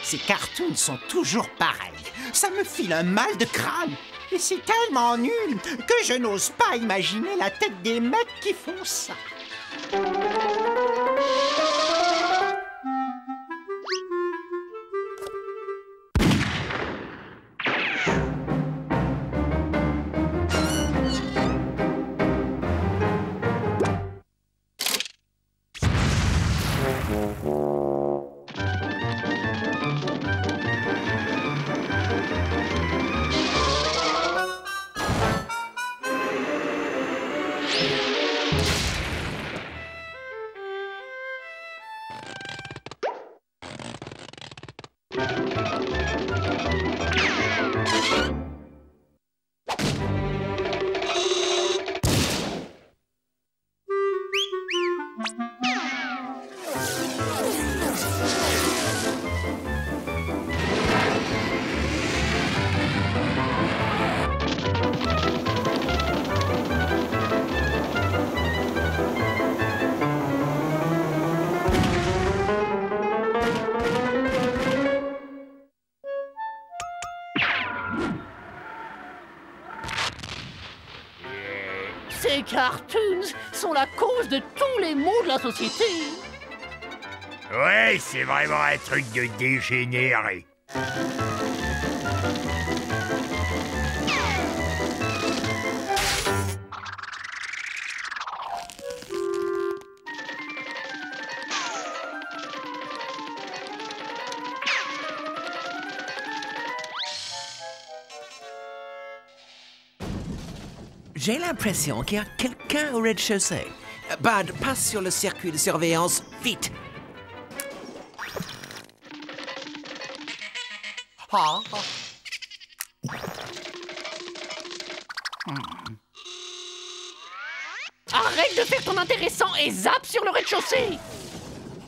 Ces cartoons sont toujours pareils. Ça me file un mal de crâne. Et c'est tellement nul que je n'ose pas imaginer la tête des mecs qui font ça. Ces cartoons sont la cause de tous les maux de la société. Ouais, c'est vraiment un truc de dégénéré. J'ai l'impression qu'il y a quelqu'un au rez-de-chaussée. Bud, passe sur le circuit de surveillance, vite. Arrête de faire ton intéressant et zappe sur le rez-de-chaussée.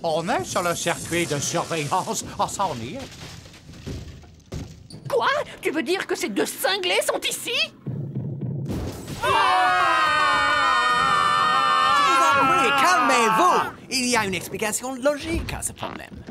On est sur le circuit de surveillance. Oh, ça en y est. Quoi? Tu veux dire que ces deux cinglés sont ici? Oui, calmez-vous. Il y a une explication logique à ce problème.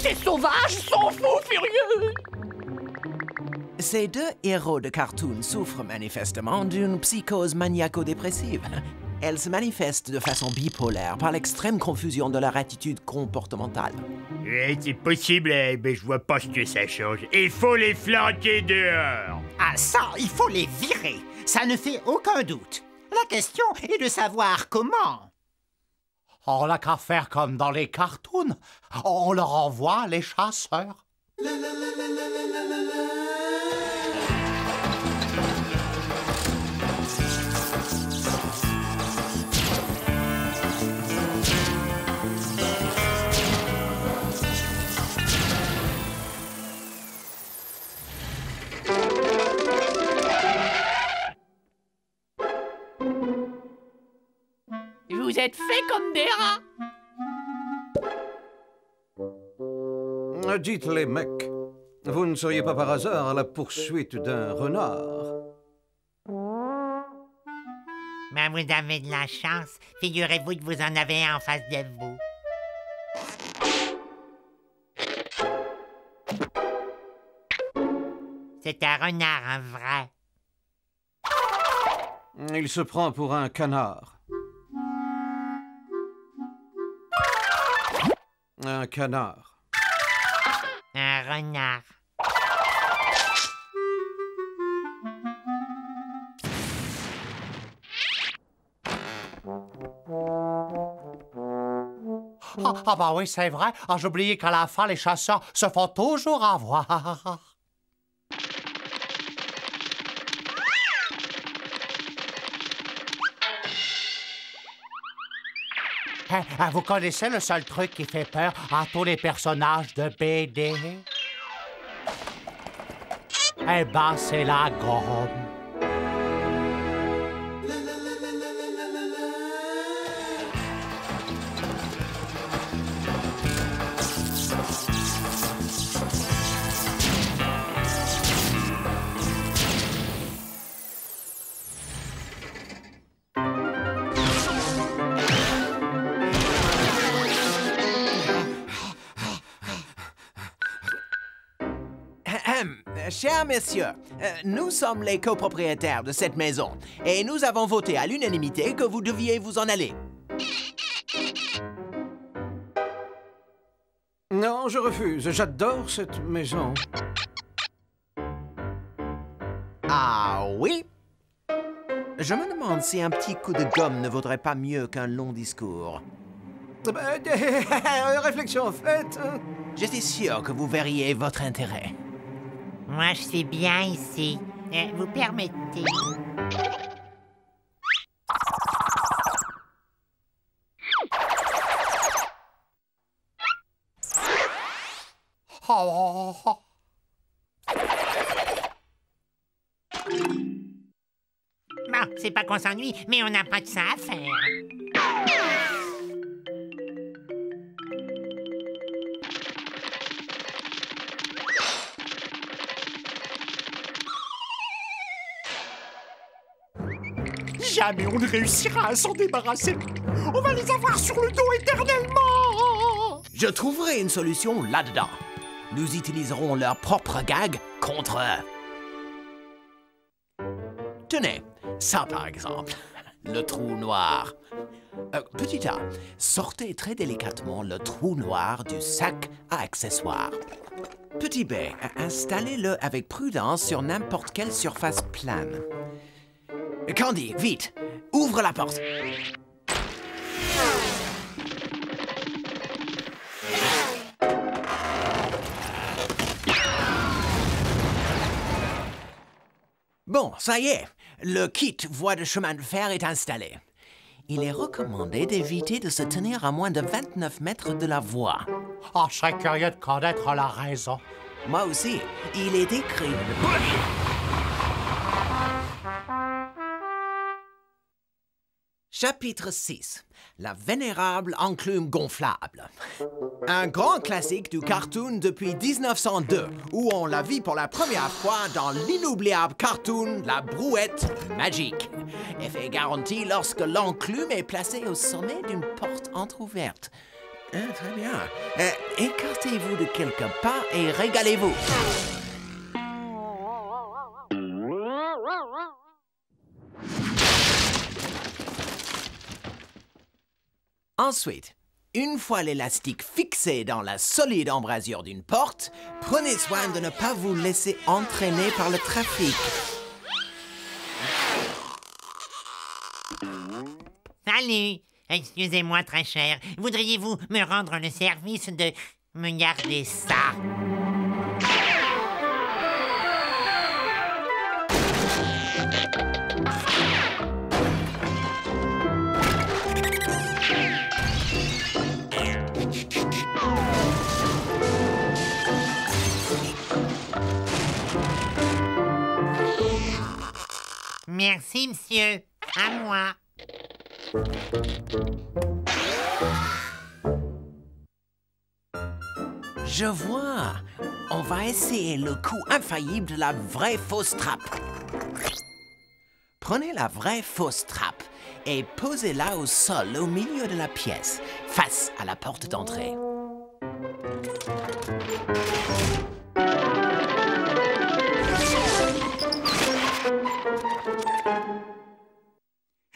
Ces sauvages sont fous furieux. Ces deux héros de cartoon souffrent manifestement d'une psychose maniaco-dépressive. Elle se manifeste de façon bipolaire par l'extrême confusion de leur attitude comportementale. C'est possible, mais je vois pas ce que ça change. Il faut les flanquer dehors. Ah ça, il faut les virer. Ça ne fait aucun doute. La question est de savoir comment. On n'a qu'à faire comme dans les cartoons. On leur envoie les chasseurs. Vous êtes faits comme des rats. Dites les mecs, vous ne seriez pas par hasard à la poursuite d'un renard? Mais vous avez de la chance. Figurez-vous que vous en avez un en face de vous. C'est un renard, un vrai. Il se prend pour un canard. Un canard. Un renard. Ah bah oui, c'est vrai. Ah, j'oubliais qu'à la fin, les chasseurs se font toujours avoir. Vous connaissez le seul truc qui fait peur à tous les personnages de BD? Eh ben, c'est la gomme. Chers messieurs, nous sommes les copropriétaires de cette maison et nous avons voté à l'unanimité que vous deviez vous en aller. Non, je refuse. J'adore cette maison. Ah oui? Je me demande si un petit coup de gomme ne vaudrait pas mieux qu'un long discours. Réflexion faite. Je suis sûr que vous verriez votre intérêt. Moi, je suis bien ici. Vous permettez? Bon, c'est pas qu'on s'ennuie, mais on n'a pas de ça à faire. Jamais on ne réussira à s'en débarrasser. On va les avoir sur le dos éternellement. Je trouverai une solution là-dedans. Nous utiliserons leur propre gag contre eux. Tenez, ça par exemple, le trou noir. Petit A, sortez très délicatement le trou noir du sac à accessoires. Petit B, installez-le avec prudence sur n'importe quelle surface plane. Candy, vite, ouvre la porte. Bon, ça y est, le kit voie de chemin de fer est installé. Il est recommandé d'éviter de se tenir à moins de 29 mètres de la voie. Oh, je serais curieux de connaître la raison. Moi aussi, il est écrit... Chapitre 6. La vénérable enclume gonflable. Un grand classique du cartoon depuis 1902, où on la vit pour la première fois dans l'inoubliable cartoon La Brouette Magique. Effet garanti lorsque l'enclume est placée au sommet d'une porte entrouverte. Très bien. Écartez-vous de quelques pas et régalez-vous. Ensuite, une fois l'élastique fixé dans la solide embrasure d'une porte, prenez soin de ne pas vous laisser entraîner par le trafic. Salut! Excusez-moi, très cher. Voudriez-vous me rendre le service de me garder ça? Merci, monsieur. À moi. Je vois. On va essayer le coup infaillible de la vraie fausse trappe. Prenez la vraie fausse trappe et posez-la au sol au milieu de la pièce, face à la porte d'entrée.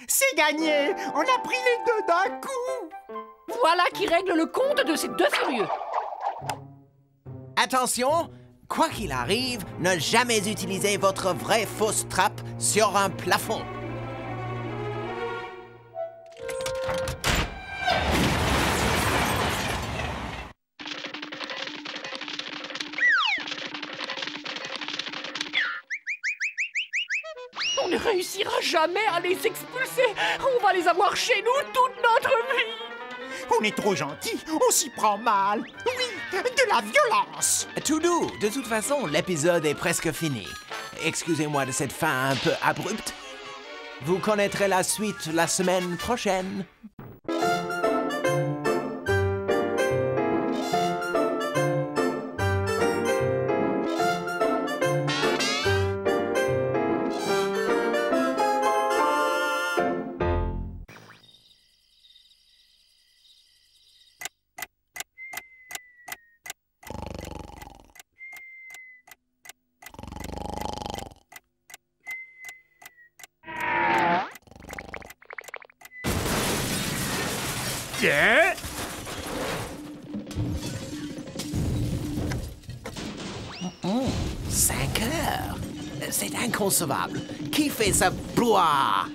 C'est gagné! On a pris les deux d'un coup! Voilà qui règle le compte de ces deux furieux. Attention, quoi qu'il arrive, ne jamais utiliser votre vraie fausse trappe sur un plafond. On ne réussira jamais à les expulser. On va les avoir chez nous toute notre vie. On est trop gentil, on s'y prend mal. Oui, de la violence. Tout doux, de toute façon, l'épisode est presque fini. Excusez-moi de cette fin un peu abrupte. Vous connaîtrez la suite la semaine prochaine. Hein? 5 heures? C'est inconcevable. Qui fait ça brouhaha?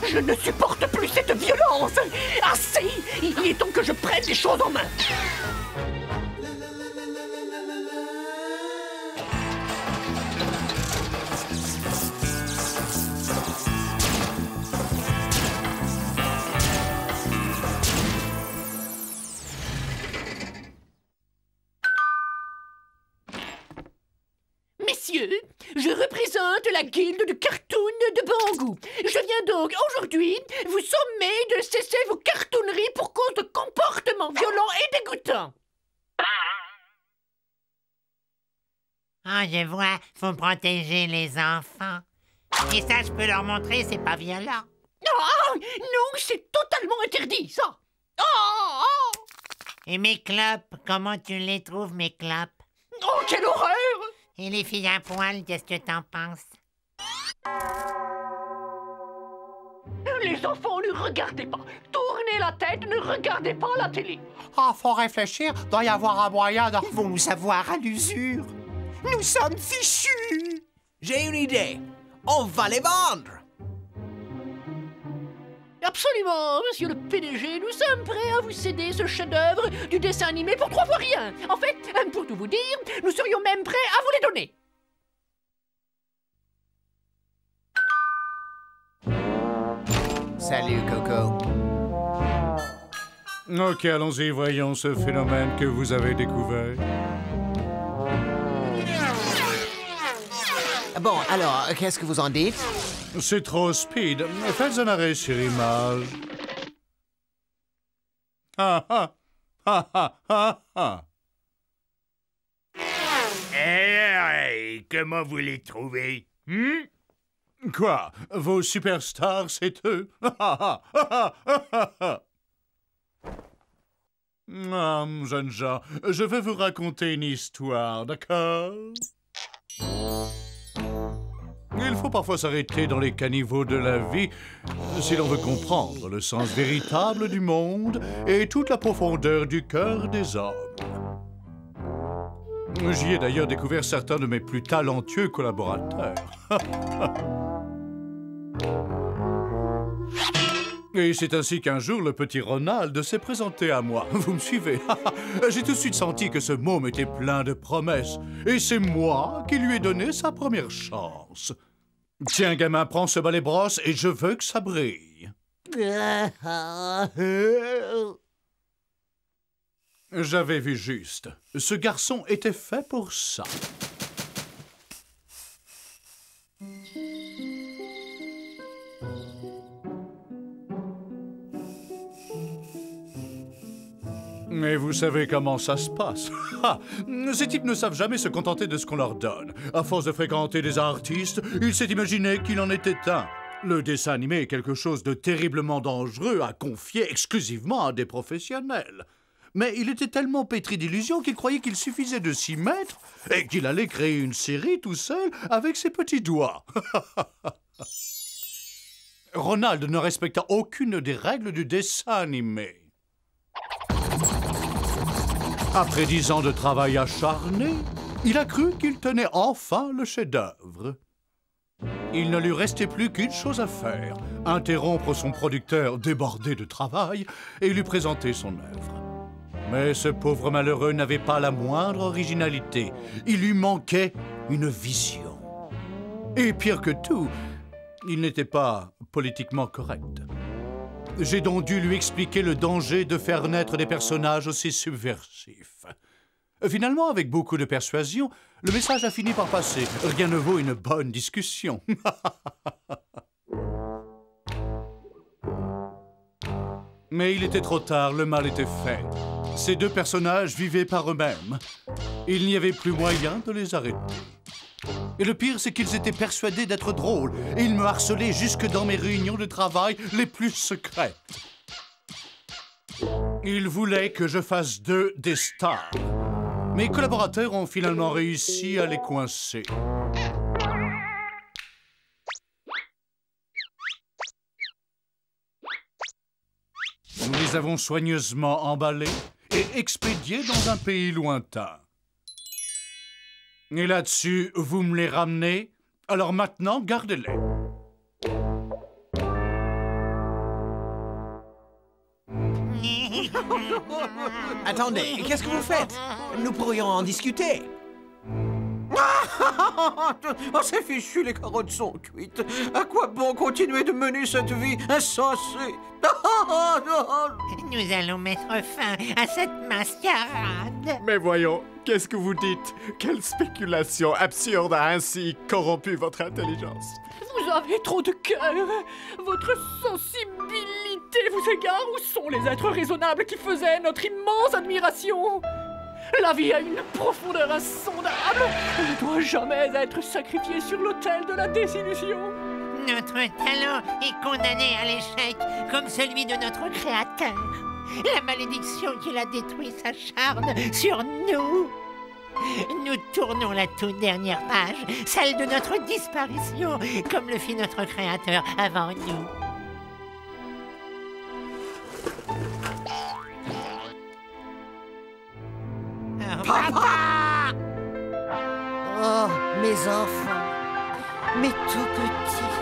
Je ne supporte plus cette violence. Assez. Il est temps que je prenne les choses en main. Messieurs, je représente la guilde du cartoon de Bangou. Je viens donc aujourd'hui vous sommer de cesser vos cartooneries pour cause de comportements violents et dégoûtants. Ah, je vois, faut protéger les enfants. Et ça, je peux leur montrer, c'est pas violent. Oh, non, c'est totalement interdit, ça. Oh, oh. Et mes clopes, comment tu les trouves, mes clopes? Oh, quelle horreur! Et les filles à poil, qu'est-ce que t'en penses? Les enfants, ne regardez pas. Tournez la tête, ne regardez pas la télé. Ah, faut réfléchir, doit y avoir un moyen de... Ils vont nous avoir à l'usure. Nous sommes fichus. J'ai une idée. On va les vendre. Absolument, monsieur le PDG, nous sommes prêts à vous céder ce chef-d'œuvre du dessin animé pour 3 fois rien. En fait, pour tout vous dire, nous serions même prêts à vous les donner. Salut, Coco. Ok, allons-y, voyons ce phénomène que vous avez découvert. Bon, alors, qu'est-ce que vous en dites? C'est trop speed. Faites un arrêt sur image. Ah ah! Ah ah ah ah! Et comment vous les trouvez? Quoi? Vos superstars, c'est eux? Ah, jeunes gens, je vais vous raconter une histoire, d'accord? Il faut parfois s'arrêter dans les caniveaux de la vie si l'on veut comprendre le sens véritable du monde et toute la profondeur du cœur des hommes. J'y ai d'ailleurs découvert certains de mes plus talentueux collaborateurs. Et c'est ainsi qu'un jour, le petit Ronald s'est présenté à moi. Vous me suivez? J'ai tout de suite senti que ce môme était plein de promesses. Et c'est moi qui lui ai donné sa première chance. Tiens, gamin, prends ce balai-brosse et je veux que ça brille. J'avais vu juste. Ce garçon était fait pour ça. Mais vous savez comment ça se passe. Ces types ne savent jamais se contenter de ce qu'on leur donne. À force de fréquenter des artistes, il s'est imaginé qu'il en était un. Le dessin animé est quelque chose de terriblement dangereux à confier exclusivement à des professionnels. Mais il était tellement pétri d'illusions qu'il croyait qu'il suffisait de s'y mettre et qu'il allait créer une série tout seul avec ses petits doigts. Ronald ne respecta aucune des règles du dessin animé. Après 10 ans de travail acharné, il a cru qu'il tenait enfin le chef-d'œuvre. Il ne lui restait plus qu'une chose à faire, interrompre son producteur débordé de travail et lui présenter son œuvre. Mais ce pauvre malheureux n'avait pas la moindre originalité. Il lui manquait une vision. Et pire que tout, il n'était pas politiquement correct. J'ai donc dû lui expliquer le danger de faire naître des personnages aussi subversifs. Finalement, avec beaucoup de persuasion, le message a fini par passer. Rien ne vaut une bonne discussion. Mais il était trop tard, le mal était fait. Ces deux personnages vivaient par eux-mêmes. Il n'y avait plus moyen de les arrêter. Et le pire, c'est qu'ils étaient persuadés d'être drôles, et ils me harcelaient jusque dans mes réunions de travail les plus secrètes. Ils voulaient que je fasse d'eux des stars. Mes collaborateurs ont finalement réussi à les coincer. Nous les avons soigneusement emballés et expédiés dans un pays lointain. Et là-dessus, vous me les ramenez, alors maintenant, gardez-les. Attendez, qu'est-ce que vous faites? Nous pourrions en discuter. Oh, c'est fichu, les carottes sont cuites. À quoi bon continuer de mener cette vie insensée? Nous allons mettre fin à cette mascarade. Mais voyons, qu'est-ce que vous dites? Quelle spéculation absurde a ainsi corrompu votre intelligence? Vous avez trop de cœur. Votre sensibilité vous égare. Où sont les êtres raisonnables qui faisaient notre immense admiration? La vie a une profondeur insondable. Elle ne doit jamais être sacrifiée sur l'autel de la désillusion. Notre talent est condamné à l'échec, comme celui de notre créateur. La malédiction qu'il a détruit s'acharne sur nous. Nous tournons la toute dernière page, celle de notre disparition, comme le fit notre créateur avant nous. Papa! Oh, mes enfants, mes tout petits.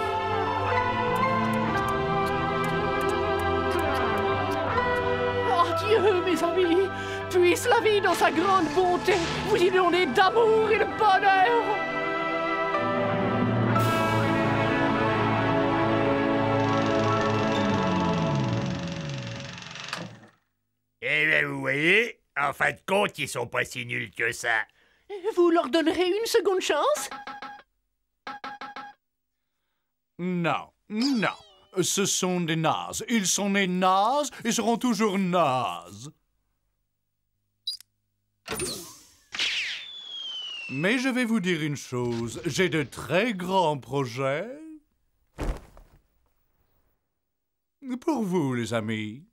Oh Dieu, mes amis, puisse la vie dans sa grande bonté vous inonder d'amour et de bonheur. Eh bien, vous voyez, en fin de compte, ils sont pas si nuls que ça. Vous leur donnerez une seconde chance? Non, non. Ce sont des nazes. Ils sont nés nazes et seront toujours nazes. Mais je vais vous dire une chose. J'ai de très grands projets. Pour vous, les amis.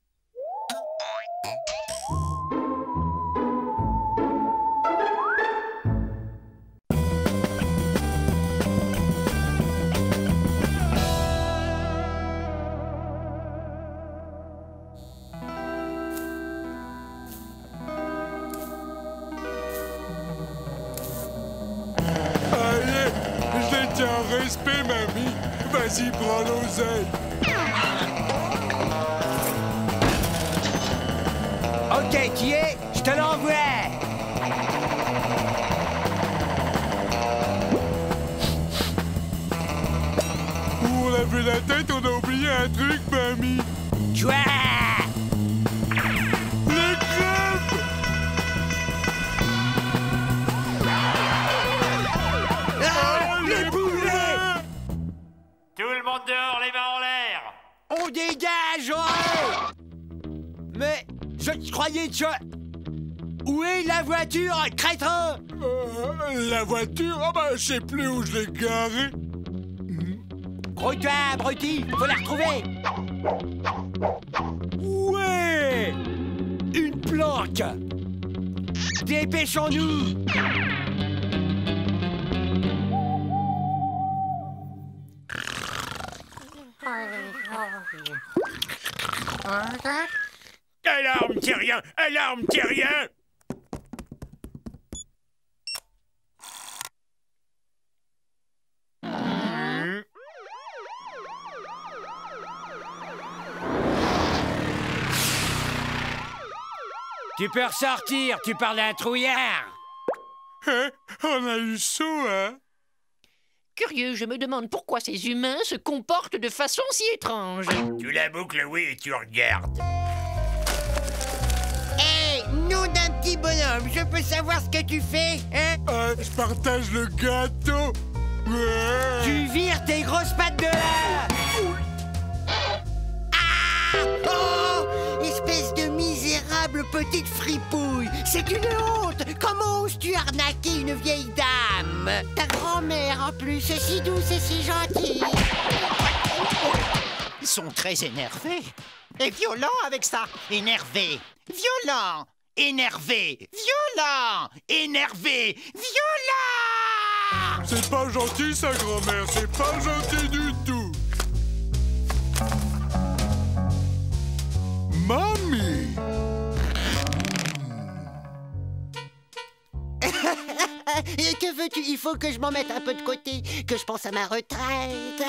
Respect, mamie. Vas-y, prends l'oseille. Ok, qui est? Je te l'envoie. Pour laver la tête, on a oublié un truc, mamie. Quoi? Les crêpes! Les poulets! Tout le monde dehors, les mains en l'air! On dégage, oh! Mais je croyais que... Où est la voiture, crétin? La voiture? Ah bah, je sais plus où je l'ai garée. Grouille-toi, abruti, faut la retrouver. Ouais! Une planque! Dépêchons-nous! Alarme, terrien! Alarme, terrien! Tu peux ressortir, tu parles d'un trouillard. Hein? On a eu chaud, hein? Curieux, je me demande pourquoi ces humains se comportent de façon si étrange. Tu la boucles, oui, et tu regardes. Hé, nom d'un petit bonhomme, je peux savoir ce que tu fais, hein? Je partage le gâteau. Ouais. Tu vires tes grosses pattes de là! Ah! Oh! Espèce de misérable petite fripouille! C'est une honte! Comment oses-tu arnaquer une vieille dame? Ta grand-mère, en plus, c'est si douce et si gentille! Ils sont très énervés. Et violents avec ça. Énervés. Violents. Énervés. Violents. Énervés. Violents. C'est pas gentil, ça, grand-mère. C'est pas gentil du tout. Mamie! Que veux-tu? Il faut que je m'en mette un peu de côté, que je pense à ma retraite.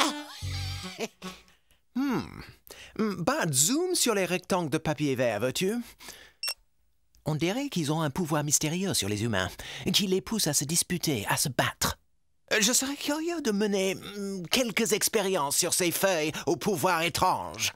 Bah, zoom sur les rectangles de papier vert, veux-tu? On dirait qu'ils ont un pouvoir mystérieux sur les humains, qui les pousse à se disputer, à se battre. Je serais curieux de mener quelques expériences sur ces feuilles au pouvoir étrange.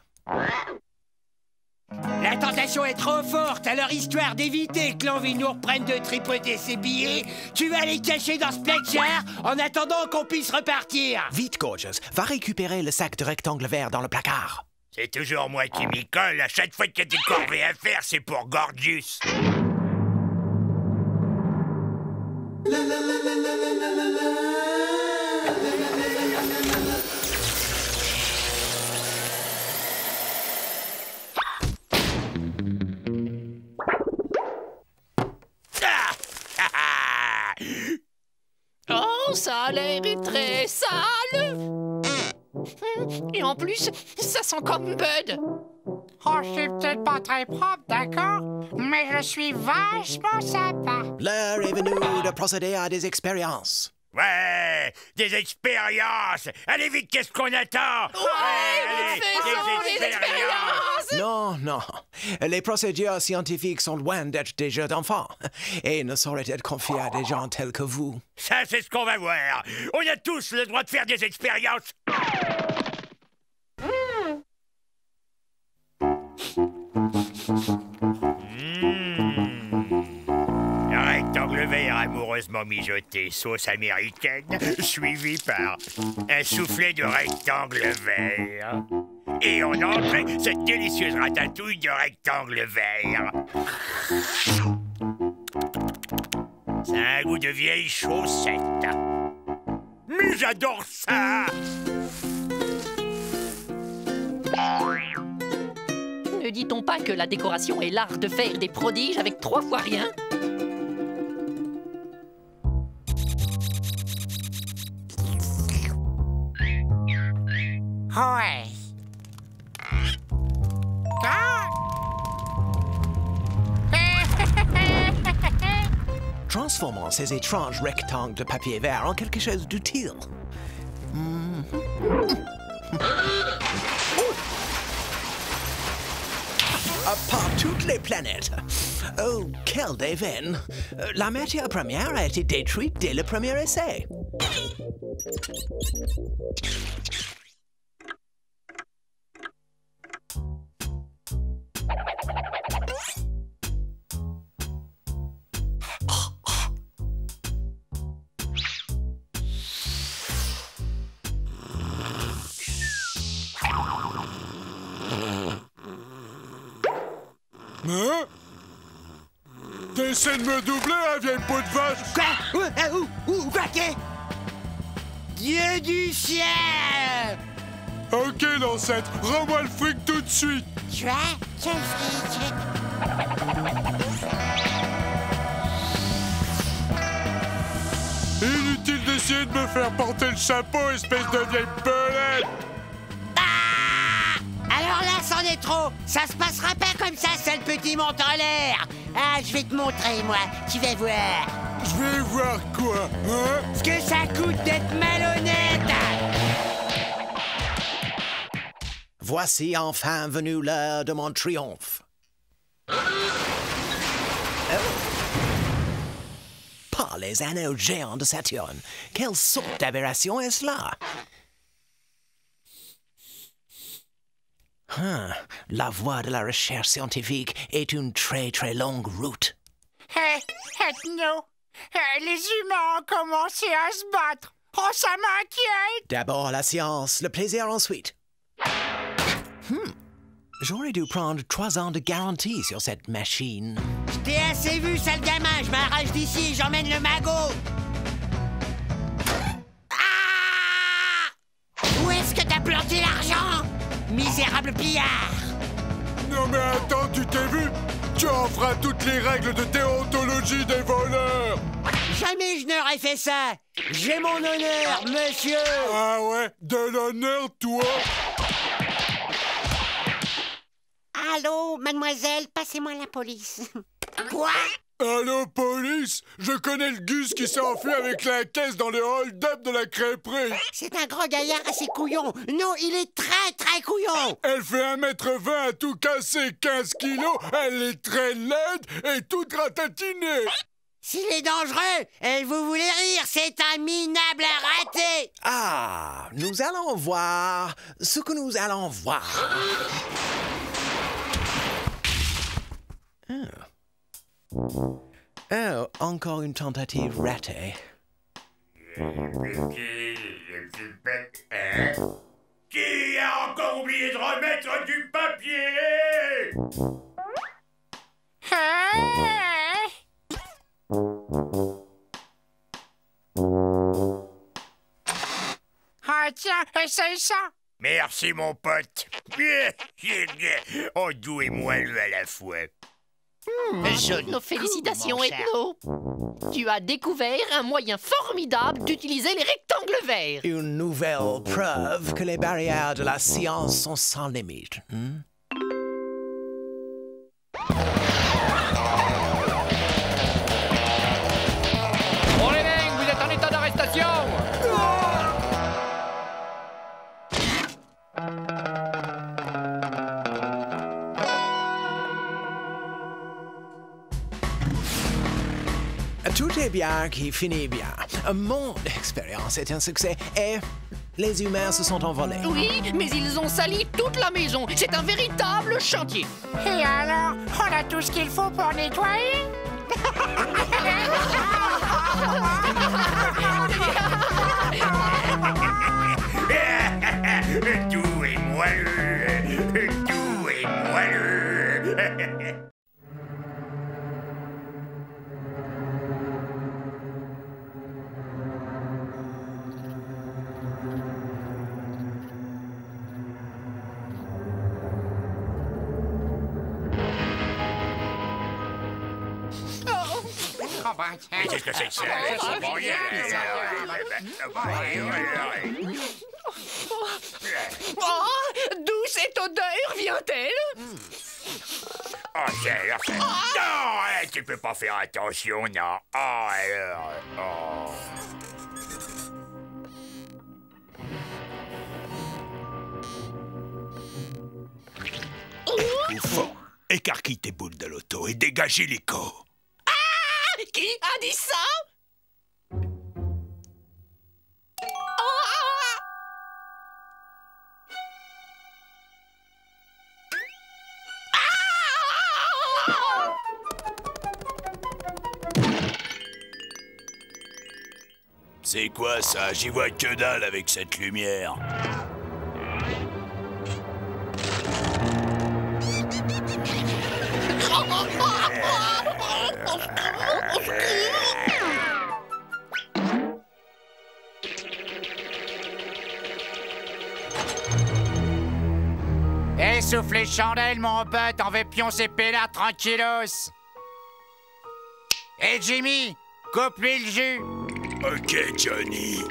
La tentation est trop forte, alors histoire d'éviter que l'envie nous reprenne de tripoter ses billets, tu vas les cacher dans ce placard en attendant qu'on puisse repartir. Vite, Gorgeous, va récupérer le sac de rectangle vert dans le placard. C'est toujours moi qui m'y colle. À chaque fois qu'il y a des corvées à faire, c'est pour Gorgeous. Oh, ça a l'air très sale. Et en plus, ça sent comme Bud. Oh, je suis peut-être pas très propre, d'accord? Mais je suis vachement sympa. L'heure est venue de procéder à des expériences. Ouais, des expériences. Allez vite, qu'est-ce qu'on attend? Ouais, des expériences. Non, non. Les procédures scientifiques sont loin d'être des jeux d'enfants et ne sauraient être confiées à des gens tels que vous. Ça, c'est ce qu'on va voir. On a tous le droit de faire des expériences. Rectangle vert amoureusement mijoté, sauce américaine, suivi par un soufflet de rectangle vert. Et en entrée, cette délicieuse ratatouille de rectangle vert. Ça a un goût de vieille chaussette. Mais j'adore ça! Ne dit-on pas que la décoration est l'art de faire des prodiges avec 3 fois rien? Ouais. Transformons ces étranges rectangles de papier vert en quelque chose d'utile. Par toutes les planètes. Oh, quel déveine! La matière première a été détruite dès le premier essai. Hein? T'essaies de me doubler, hein, vieille peau de vache? Quoi? Où? Quoi? Dieu du ciel! Ok, l'ancêtre, rends-moi le fric tout de suite. Tu as? Quel fric? Inutile d'essayer de me faire porter le chapeau, espèce de vieille belette! Alors là, c'en est trop. Ça se passera pas comme ça, sale petit monte en l'air. Ah, je vais te montrer, moi. Tu vas voir. Je vais voir quoi, hein? Ce que ça coûte d'être malhonnête. Voici enfin venue l'heure de mon triomphe. Pas les anneaux géants de Saturne. Quelle sorte d'aberration est-ce là? La voie de la recherche scientifique est une très très longue route. Non. Les humains ont commencé à se battre. Oh, ça m'inquiète. D'abord la science, le plaisir ensuite. J'aurais dû prendre 3 ans de garantie sur cette machine. Je t'ai assez vu, sale gamin. Je m'arrache d'ici et j'emmène le magot. Ah! Où est-ce que t'as planté l'argent, misérable pillard? Non mais attends, tu t'es vu? Tu enfreins toutes les règles de déontologie des voleurs! Jamais je n'aurais fait ça. J'ai mon honneur, monsieur. Ah ouais? De l'honneur, toi? Allô, mademoiselle, passez-moi la police. Quoi? Allô, police? Je connais le Gus qui s'est enfui avec la caisse dans le hold-up de la crêperie. C'est un gros gaillard assez couillon. Non, il est très, très couillon. Elle fait 1m20 à tout casser, 15 kilos. Elle est très laide et toute ratatinée. S'il est dangereux, vous voulez rire, c'est un minable raté. Ah, nous allons voir ce que nous allons voir. Oh, encore une tentative ratée. Qui a encore oublié de remettre du papier? Ah tiens, essaye ça. Merci, mon pote. Oh, doux et moelleux à la fois. Nos félicitations, Ethno. Tu as découvert un moyen formidable d'utiliser les rectangles verts. Une nouvelle preuve que les barrières de la science sont sans limite. Bon les mecs, vous êtes en état d'arrestation. Tout est bien qui finit bien. Mon expérience est un succès et les humains se sont envolés. Oui, mais ils ont sali toute la maison. C'est un véritable chantier. Et alors, on a tout ce qu'il faut pour nettoyer? Doux et moelleux. Doux et moelleux. Mais qu'est-ce que c'est que ça? Ça va rien. Oh, d'où cette odeur vient-elle? Oh, alors, non, tu peux pas faire attention, non. Oh, alors, oh. Bouffon, écarquille tes boules de l'auto et dégagez l'hélico. Qui a dit ça? C'est quoi ça? J'y vois que dalle avec cette lumière. Essouffle les chandelles, mon pote, on veut pioncer peinard tranquillos. Hé, Jimmy, coupe-lui le jus. Ok, Johnny.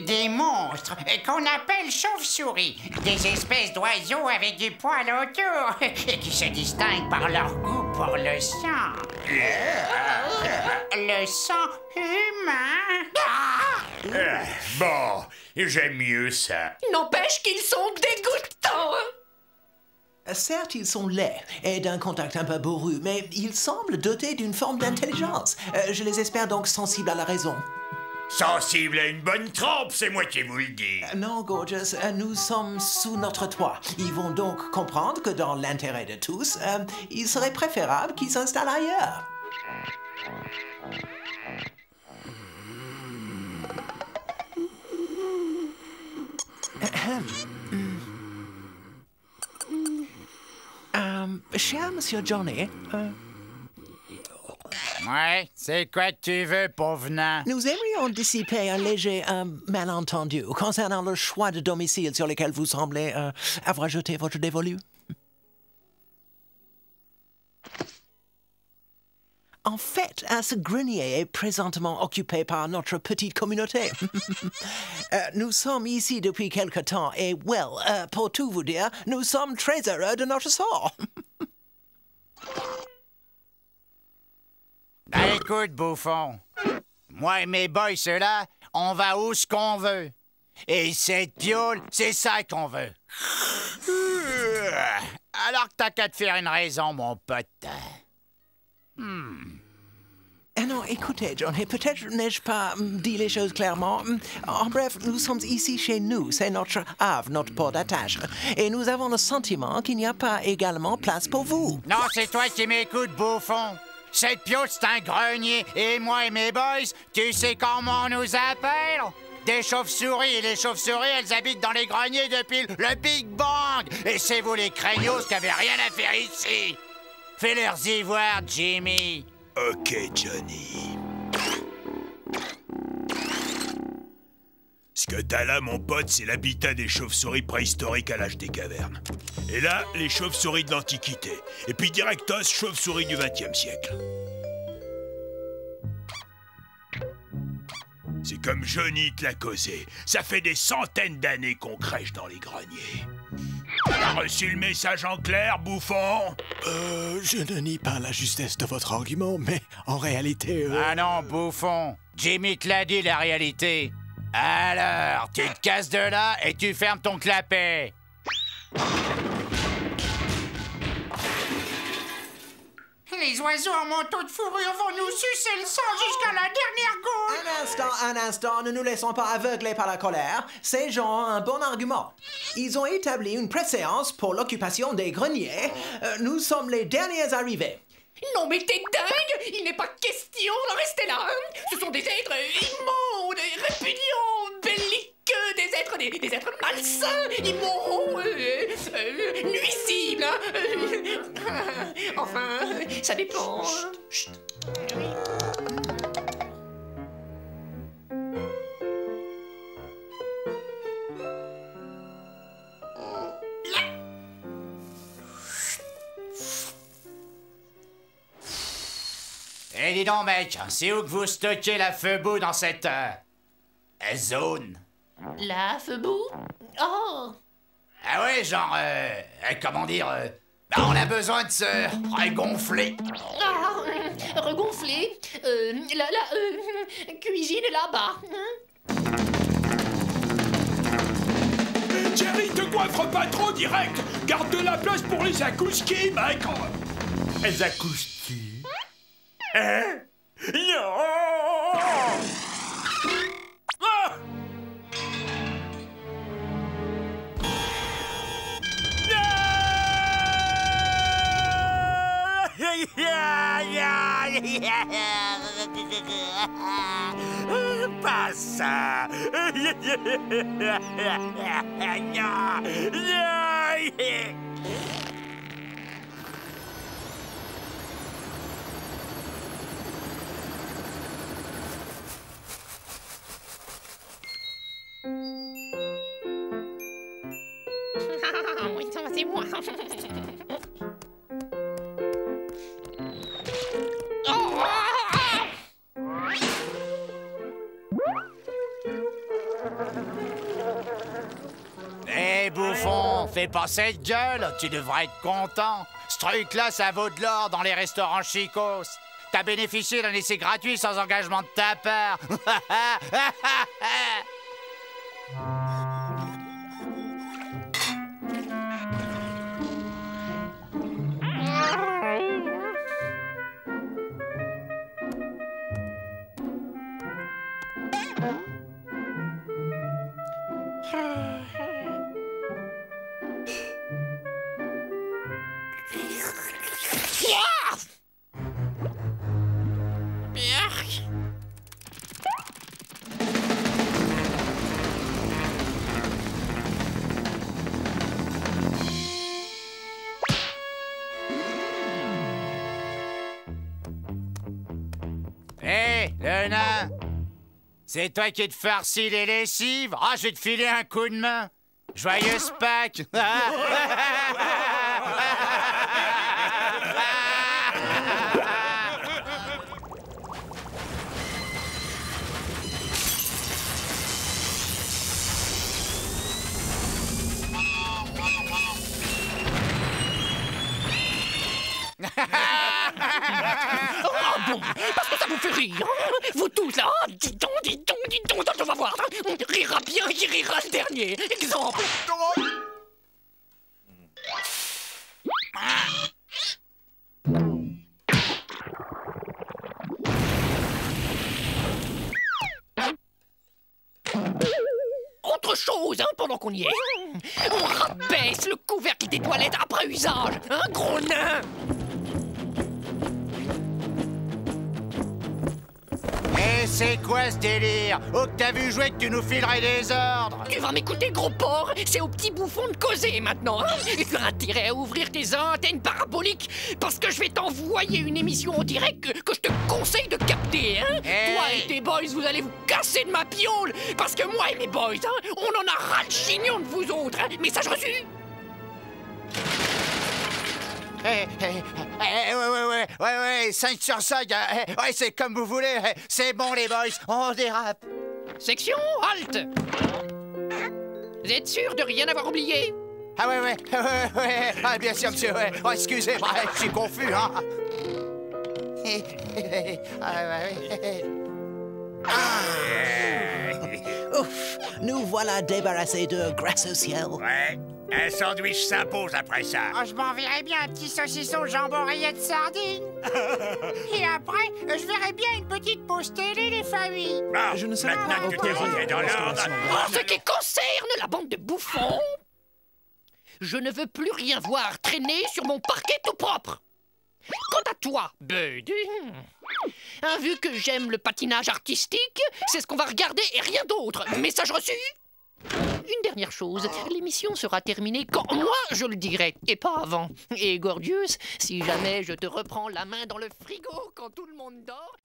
Des monstres qu'on appelle chauves-souris. Des espèces d'oiseaux avec du poil autour et qui se distinguent par leur goût pour le sang. Le sang humain. Bon, j'aime mieux ça. N'empêche qu'ils sont dégoûtants. Certes, ils sont laids et d'un contact un peu bourru, mais ils semblent dotés d'une forme d'intelligence. Je les espère donc sensibles à la raison. Sensible à une bonne trempe, c'est moi qui vous le dis. Non, Gorgeous, nous sommes sous notre toit. Ils vont donc comprendre que dans l'intérêt de tous, il serait préférable qu'ils s'installent ailleurs. Cher Monsieur Johnny, Ouais, c'est quoi que tu veux, pauvre nain? nous aimerions dissiper un léger malentendu concernant le choix de domicile sur lequel vous semblez avoir jeté votre dévolu. En fait, ce grenier est présentement occupé par notre petite communauté. Nous sommes ici depuis quelque temps et, pour tout vous dire, nous sommes très heureux de notre sort. Ben écoute, bouffon. Moi et mes boys, ceux-là, on va où ce qu'on veut. Et cette piole, c'est ça qu'on veut. Alors que t'as qu'à te faire une raison, mon pote. Non, écoutez, Johnny, peut-être n'ai-je pas dit les choses clairement. En bref, nous sommes ici chez nous, c'est notre havre, notre port d'attache. Et nous avons le sentiment qu'il n'y a pas également place pour vous. Non, c'est toi qui m'écoutes, bouffon. Cette piole, c'est un grenier. Et moi et mes boys, tu sais comment on nous appelle? Des chauves-souris. Et les chauves-souris, elles habitent dans les greniers depuis le Big Bang. Et c'est vous les craignos qui avez rien à faire ici. Fais-leur y voir, Jimmy. Ok, Johnny. Ce que t'as là, mon pote, c'est l'habitat des chauves-souris préhistoriques à l'âge des cavernes. Et là, les chauves-souris de l'Antiquité. Et puis directos, chauves-souris du XXe siècle. C'est comme Johnny te l'a causé. Ça fait des centaines d'années qu'on crèche dans les greniers. T'as reçu le message en clair, bouffon? Je ne nie pas la justesse de votre argument, mais en réalité... Ah non, bouffon. Jimmy te l'a dit, la réalité. Alors, tu te casses de là et tu fermes ton clapet. Les oiseaux en manteau de fourrure vont nous sucer le sang jusqu'à la dernière goutte. Un instant, ne nous laissons pas aveugler par la colère. Ces gens ont un bon argument. Ils ont établi une préséance pour l'occupation des greniers. Nous sommes les derniers arrivés. Non mais t'es dingue! Il n'est pas question de rester là, hein. Ce sont des êtres immondes, répugnants, belliqueux, des êtres malsains, immondes, nuisibles, hein. Enfin, ça dépend. Chut. Eh, dis donc, mec, c'est où que vous stockez la feu-boue dans cette zone? La feu-boue? Oh! Ah ouais, genre, comment dire, on a besoin de se regonfler. Ah, regonfler? La cuisine est là-bas. Jerry, te coiffe pas trop direct. Garde de la place pour les akouski, mec. Les akouski? Hein? Non! Ah! Pas ça! Oui, ça va, c'est moi. Eh, bouffon, fais pas cette gueule, tu devrais être content. Ce truc-là, ça vaut de l'or dans les restaurants chicos. T'as bénéficié d'un essai gratuit sans engagement de ta part. Hé, le nain! C'est toi qui te farcis les lessives? Ah, je vais te filer un coup de main! Joyeuse Pâques! Ah bon, parce que ça vous fait rire, hein? Vous tous là, ah, dis donc, on va voir, hein? Rira bien qui rira le dernier. Exemple. Autre chose, hein, pendant qu'on y est. On rabaisse le couvercle des toilettes après usage, hein, gros nain. Et c'est quoi ce délire? Oh, que t'as vu jouer que tu nous filerais des ordres! Tu vas m'écouter, gros porc? C'est au petit bouffon de causer maintenant, hein? Tu as intérêt à ouvrir tes antennes paraboliques parce que je vais t'envoyer une émission en direct que je te conseille de capter, hein? Hey. Toi et tes boys, vous allez vous casser de ma piole parce que moi et mes boys, hein, on en a ras le chignon de vous autres, hein? Message reçu? Ouais, 5 sur 5, ouais, c'est comme vous voulez, c'est bon les boys, on dérape. Section, halte! Vous êtes sûr de rien avoir oublié? Ah ouais, ah, bien sûr monsieur, ouais, oh, excusez-moi, je suis confus, hein. Ouf, nous voilà débarrassés d'eux grâce au ciel. Ouais, un sandwich s'impose après ça. Oh, je m'enverrais bien un petit saucisson jambon rayé de sardines. Et après, je verrais bien une petite pause télé, les familles. Bon, je ne sais maintenant que tu t'es rentré dans l'ordre. En ce qui concerne la bande de bouffons, je ne veux plus rien voir traîner sur mon parquet tout propre. Quant à toi, Bud, vu que j'aime le patinage artistique, c'est ce qu'on va regarder et rien d'autre. Message reçu? Une dernière chose, l'émission sera terminée quand moi je le dirai, et pas avant. Et Gordius, si jamais je te reprends la main dans le frigo quand tout le monde dort...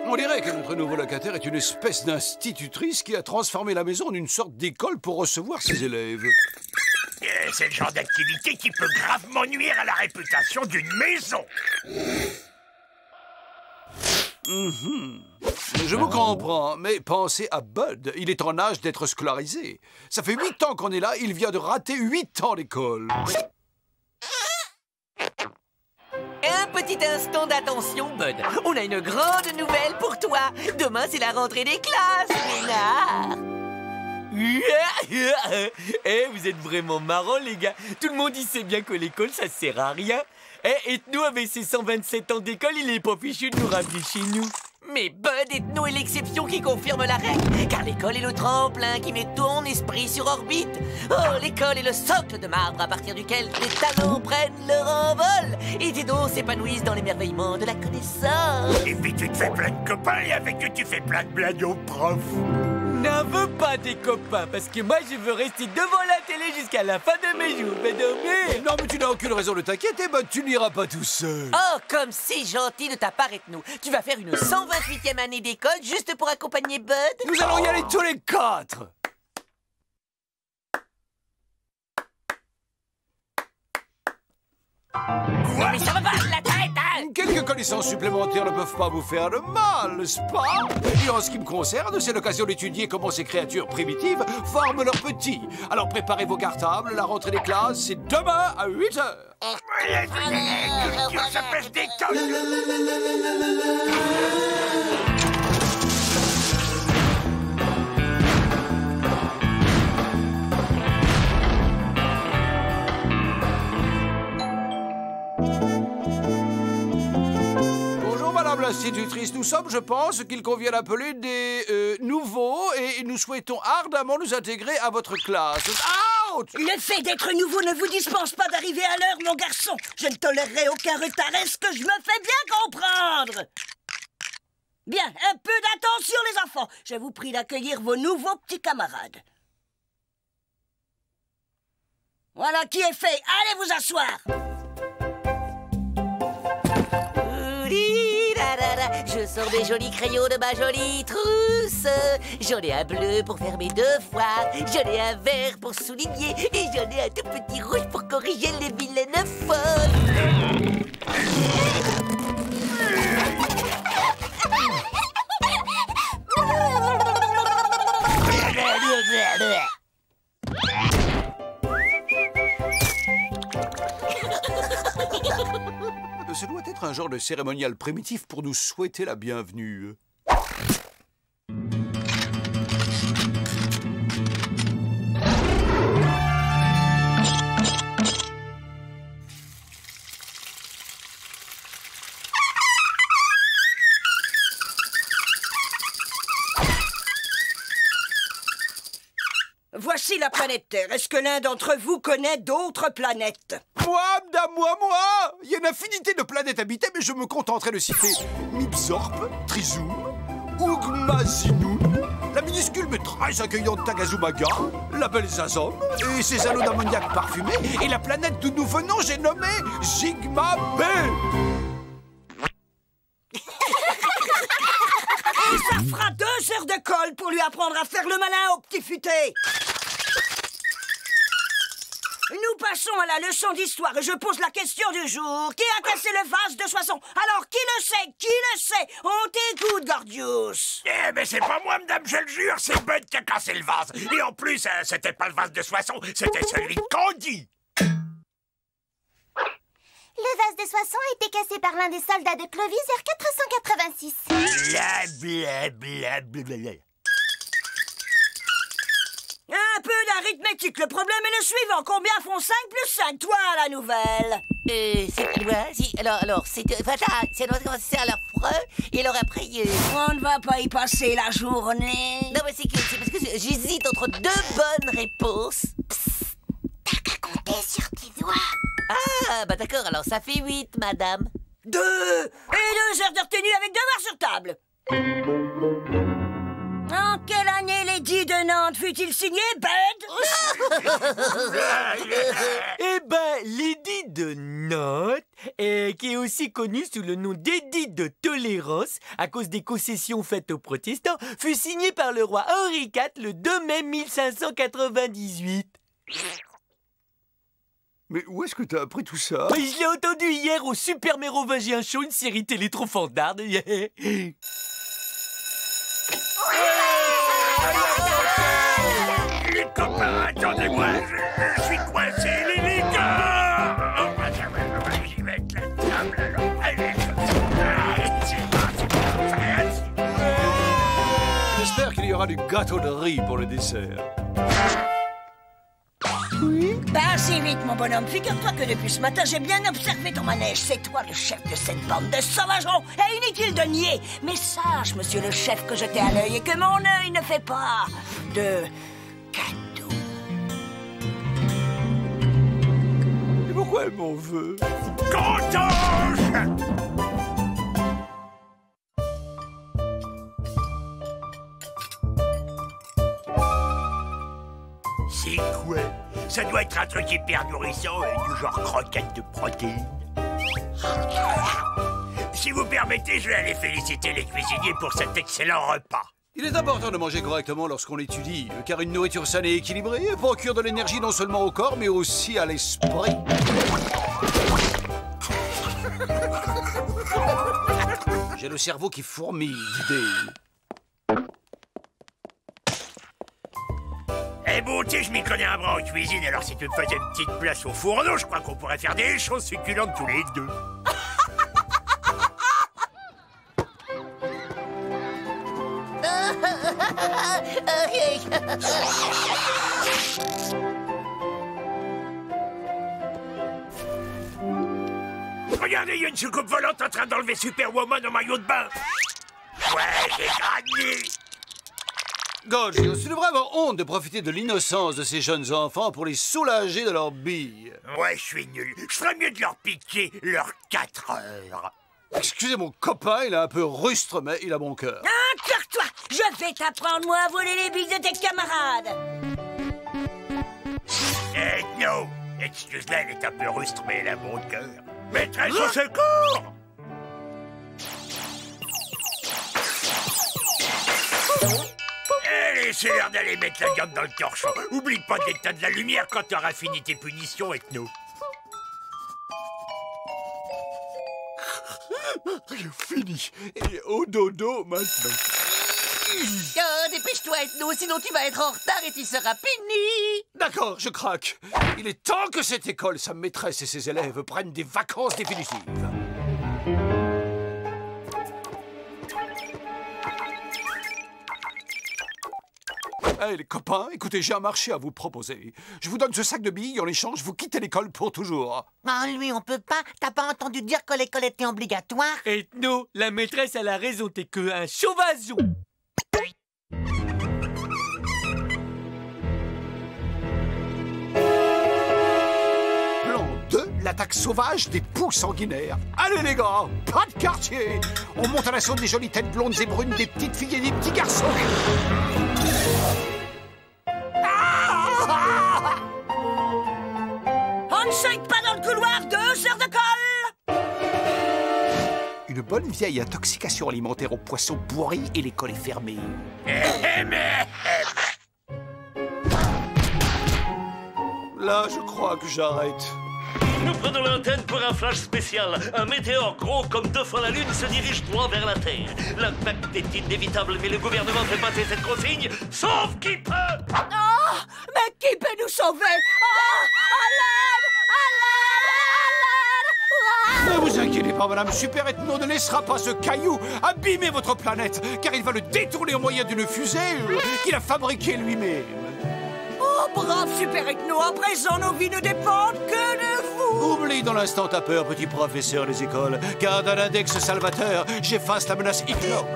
On dirait que notre nouveau locataire est une espèce d'institutrice qui a transformé la maison en une sorte d'école pour recevoir ses élèves. C'est le genre d'activité qui peut gravement nuire à la réputation d'une maison. Je vous comprends, mais pensez à Bud. Il est en âge d'être scolarisé. Ça fait 8 ans qu'on est là, il vient de rater 8 ans d'école. Un petit instant d'attention, Bud. On a une grande nouvelle pour toi. Demain, c'est la rentrée des classes, Ménard. Eh, vous êtes vraiment marrants, les gars. Tout le monde, il sait bien que l'école, ça sert à rien. Eh, et nous, avec ses 127 ans d'école, il est pas fichu de nous ramener chez nous. Mais Bud et Tno est l'exception qui confirme la règle, car l'école est le tremplin qui met ton esprit sur orbite. Oh, l'école est le socle de marbre à partir duquel tes talents prennent leur envol et tes dons s'épanouissent dans l'émerveillement de la connaissance. Et puis tu te fais plein de copains et avec eux tu fais plein de blagues aux profs. N'en veux pas des copains, parce que moi je veux rester devant la télé jusqu'à la fin de mes jours, mais dormir. Non, mais tu n'as aucune raison de t'inquiéter, Bud, tu n'iras pas tout seul. Oh, comme c'est gentil de ta part, Ethno. Tu vas faire une 128e année d'école juste pour accompagner Bud? Nous allons y aller tous les 4. Mais ça va pas la tête, hein? Quelques connaissances supplémentaires ne peuvent pas vous faire de mal, n'est-ce pas? Et en ce qui me concerne, c'est l'occasion d'étudier comment ces créatures primitives forment leurs petits. Alors préparez vos cartables, la rentrée des classes, c'est demain à 8h. Culture, ça pèse des tonnes. L'institutrice, nous sommes, je pense, ce qu'il convient d'appeler des nouveaux et nous souhaitons ardemment nous intégrer à votre classe. Out! Le fait d'être nouveau ne vous dispense pas d'arriver à l'heure, mon garçon. Je ne tolérerai aucun retard. Est-ce que je me fais bien comprendre? Bien, un peu d'attention, les enfants. Je vous prie d'accueillir vos nouveaux petits camarades. Voilà qui est fait. Allez vous asseoir. Je sors des jolis crayons de ma jolie trousse. J'en ai un bleu pour faire mes devoirs. J'en ai un vert pour souligner. Et j'en ai un tout petit rouge pour corriger les vilaines fautes. Ce doit être un genre de cérémonial primitif pour nous souhaiter la bienvenue. Voici la planète Terre. Est-ce que l'un d'entre vous connaît d'autres planètes? Moi, madame, moi! Il y a une infinité de planètes habitées, mais je me contenterai de citer Mipsorp, Trizoum, Ougmazinoun, la minuscule mais très accueillante Tagazumaga, la belle Zazom, et ses anneaux d'ammoniac parfumés, et la planète d'où nous venons, j'ai nommé Sigma B. Et ça fera 2 heures de colle pour lui apprendre à faire le malin au petit futé. Nous passons à la leçon d'histoire et je pose la question du jour. Qui a cassé le vase de Soissons? Alors, qui le sait? Qui le sait? On t'écoute, Gordius. Eh, mais c'est pas moi, madame, je le jure, c'est Bud qui a cassé le vase. Et en plus, c'était pas le vase de Soissons, c'était celui de Candy. Le vase de Soissons a été cassé par l'un des soldats de Clovis vers 486. Blablabla. Un peu d'arithmétique. Le problème est le suivant. Combien font 5 plus 5? Toi, la nouvelle. C'est quoi? Si, alors, c'est... c'est à la freux, et alors après... On ne va pas y passer la journée. Non, mais c'est parce que j'hésite entre 2 bonnes réponses. T'as qu'à compter sur tes doigts. Ah, bah d'accord, alors ça fait 8, madame. 2 et 2 heures de retenue avec devoir sur table. En quelle année l'édit de Nantes fut-il signé, Bud? Eh ben, l'édit de Nantes, qui est aussi connu sous le nom d'édit de tolérance, à cause des concessions faites aux protestants, fut signé par le roi Henri IV le 2 mai 1598. Mais où est-ce que t'as appris tout ça? Mais je l'ai entendu hier au Super Mérovingien Show, une série télé trop fandarde. Les copains, attendez-moi, je suis coincé, les gars. J'y vais avec la table, alors. Allez, J'espère qu'il y aura du gâteau de riz pour le dessert. Oui? Pas si vite, mon bonhomme. Figure-toi que depuis ce matin, j'ai bien observé ton manège. C'est toi le chef de cette bande de sauvageons. Et inutile de nier. Mais sache, monsieur le chef, que je t'ai à l'œil et que mon œil ne fait pas de cadeaux. Et pourquoi elle m'en veut? Cantoche! C'est quoi? Ça doit être un truc hyper nourrissant, du genre croquette de protéines. Si vous permettez, je vais aller féliciter les cuisiniers pour cet excellent repas. Il est important de manger correctement lorsqu'on étudie, car une nourriture saine et équilibrée procure de l'énergie non seulement au corps, mais aussi à l'esprit. J'ai le cerveau qui fourmille d'idées. Eh bon, tu sais, je m'y connais un bras en cuisine, alors si tu me faisais une petite place au fourneau, je crois qu'on pourrait faire des choses succulentes tous les deux. Regardez, il y a une soucoupe volante en train d'enlever Superwoman en maillot de bain. Ouais, j'ai gagné. Gorgios, tu devrais avoir honte de profiter de l'innocence de ces jeunes enfants pour les soulager de leurs billes. Ouais, je suis nul. Je ferais mieux de leur piquer leurs 4 heures. Excusez mon copain, il est un peu rustre, mais il a bon cœur. Encore-toi! Je vais t'apprendre, moi, à voler les billes de tes camarades! Eh non! Excuse-la, elle est un peu rustre, mais elle a bon cœur. Maîtresse au secours! Allez, c'est l'heure d'aller mettre la viande dans le torchon. Oublie pas d'éteindre la lumière quand t'auras fini tes punitions, Ethno. Fini. Et au dodo maintenant. Oh, dépêche-toi, Ethno, sinon tu vas être en retard et tu seras puni. D'accord, je craque. Il est temps que cette école, sa maîtresse et ses élèves prennent des vacances définitives. Hey, les copains, écoutez, j'ai un marché à vous proposer. Je vous donne ce sac de billes, en échange, vous quittez l'école pour toujours. Ah, lui, on peut pas. T'as pas entendu dire que l'école était obligatoire? Ethno, la maîtresse a la raison, t'es que un sauvageon. Plan 2, l'attaque sauvage des poux sanguinaires. Allez les gars, pas de quartier. On monte à l'assaut des jolies têtes blondes et brunes, des petites filles et des petits garçons. On ne saute pas dans le couloir, 2 heures de colle! Une bonne vieille intoxication alimentaire aux poissons pourris et l'école est fermée. Là, je crois que j'arrête. Nous prenons l'antenne pour un flash spécial. Un météore gros comme 2 fois la Lune se dirige droit vers la Terre. L'impact est inévitable, mais le gouvernement fait passer cette consigne, sauf qui peut. Oh! Mais qui peut nous sauver? Oh! À l'aide! À l'aide! À l'aide! Ne vous inquiétez pas, Madame Super Ethno ne laissera pas ce caillou abîmer votre planète, car il va le détourner au moyen d'une fusée qu'il a fabriquée lui-même. Oh, brave Super Ethno, à présent nos vies ne dépendent que de vous! Oublie dans l'instant ta peur, petit professeur des écoles, car d'un index salvateur, j'efface la menace ignoble.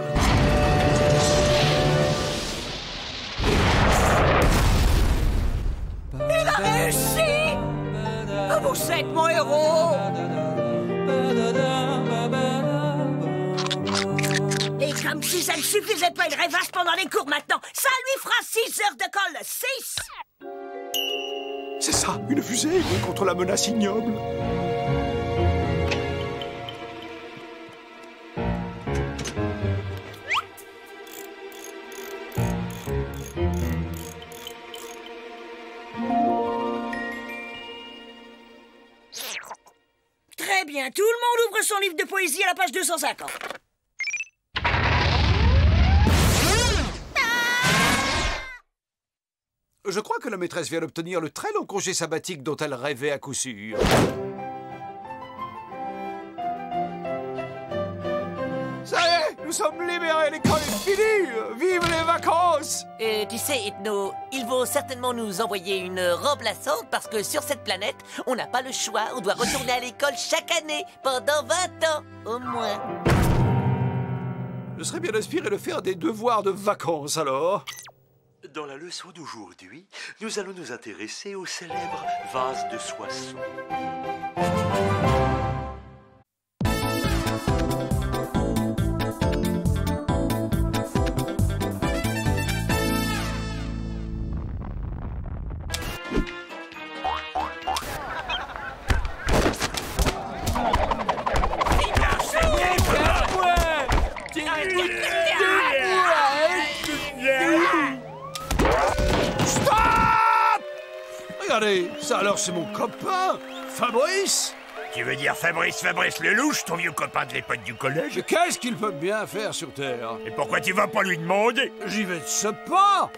Il a réussi! Vous êtes mon héros! Et comme si ça ne suffisait pas, il rêvasse pendant les cours maintenant. Ça lui fera 6 heures de colle. 6! C'est ça, une fusée contre la menace ignoble. Très bien, tout le monde ouvre son livre de poésie à la page 250. Je crois que la maîtresse vient d'obtenir le très long congé sabbatique dont elle rêvait à coup sûr. Ça y est, nous sommes libérés, l'école est finie. Vive les vacances. Tu sais, Ethno, ils vont certainement nous envoyer une remplaçante parce que sur cette planète, on n'a pas le choix. On doit retourner à l'école chaque année, pendant 20 ans, au moins. Je serais bien inspiré de faire des devoirs de vacances, alors. Dans la leçon d'aujourd'hui, nous allons nous intéresser au célèbre vase de Soissons. Regardez, ça alors c'est mon copain, Fabrice. Tu veux dire Fabrice Lelouch, ton vieux copain de l'époque du collège? Mais qu'est-ce qu'il peut bien faire sur Terre? Et pourquoi tu vas pas lui demander? J'y vais de ce pas.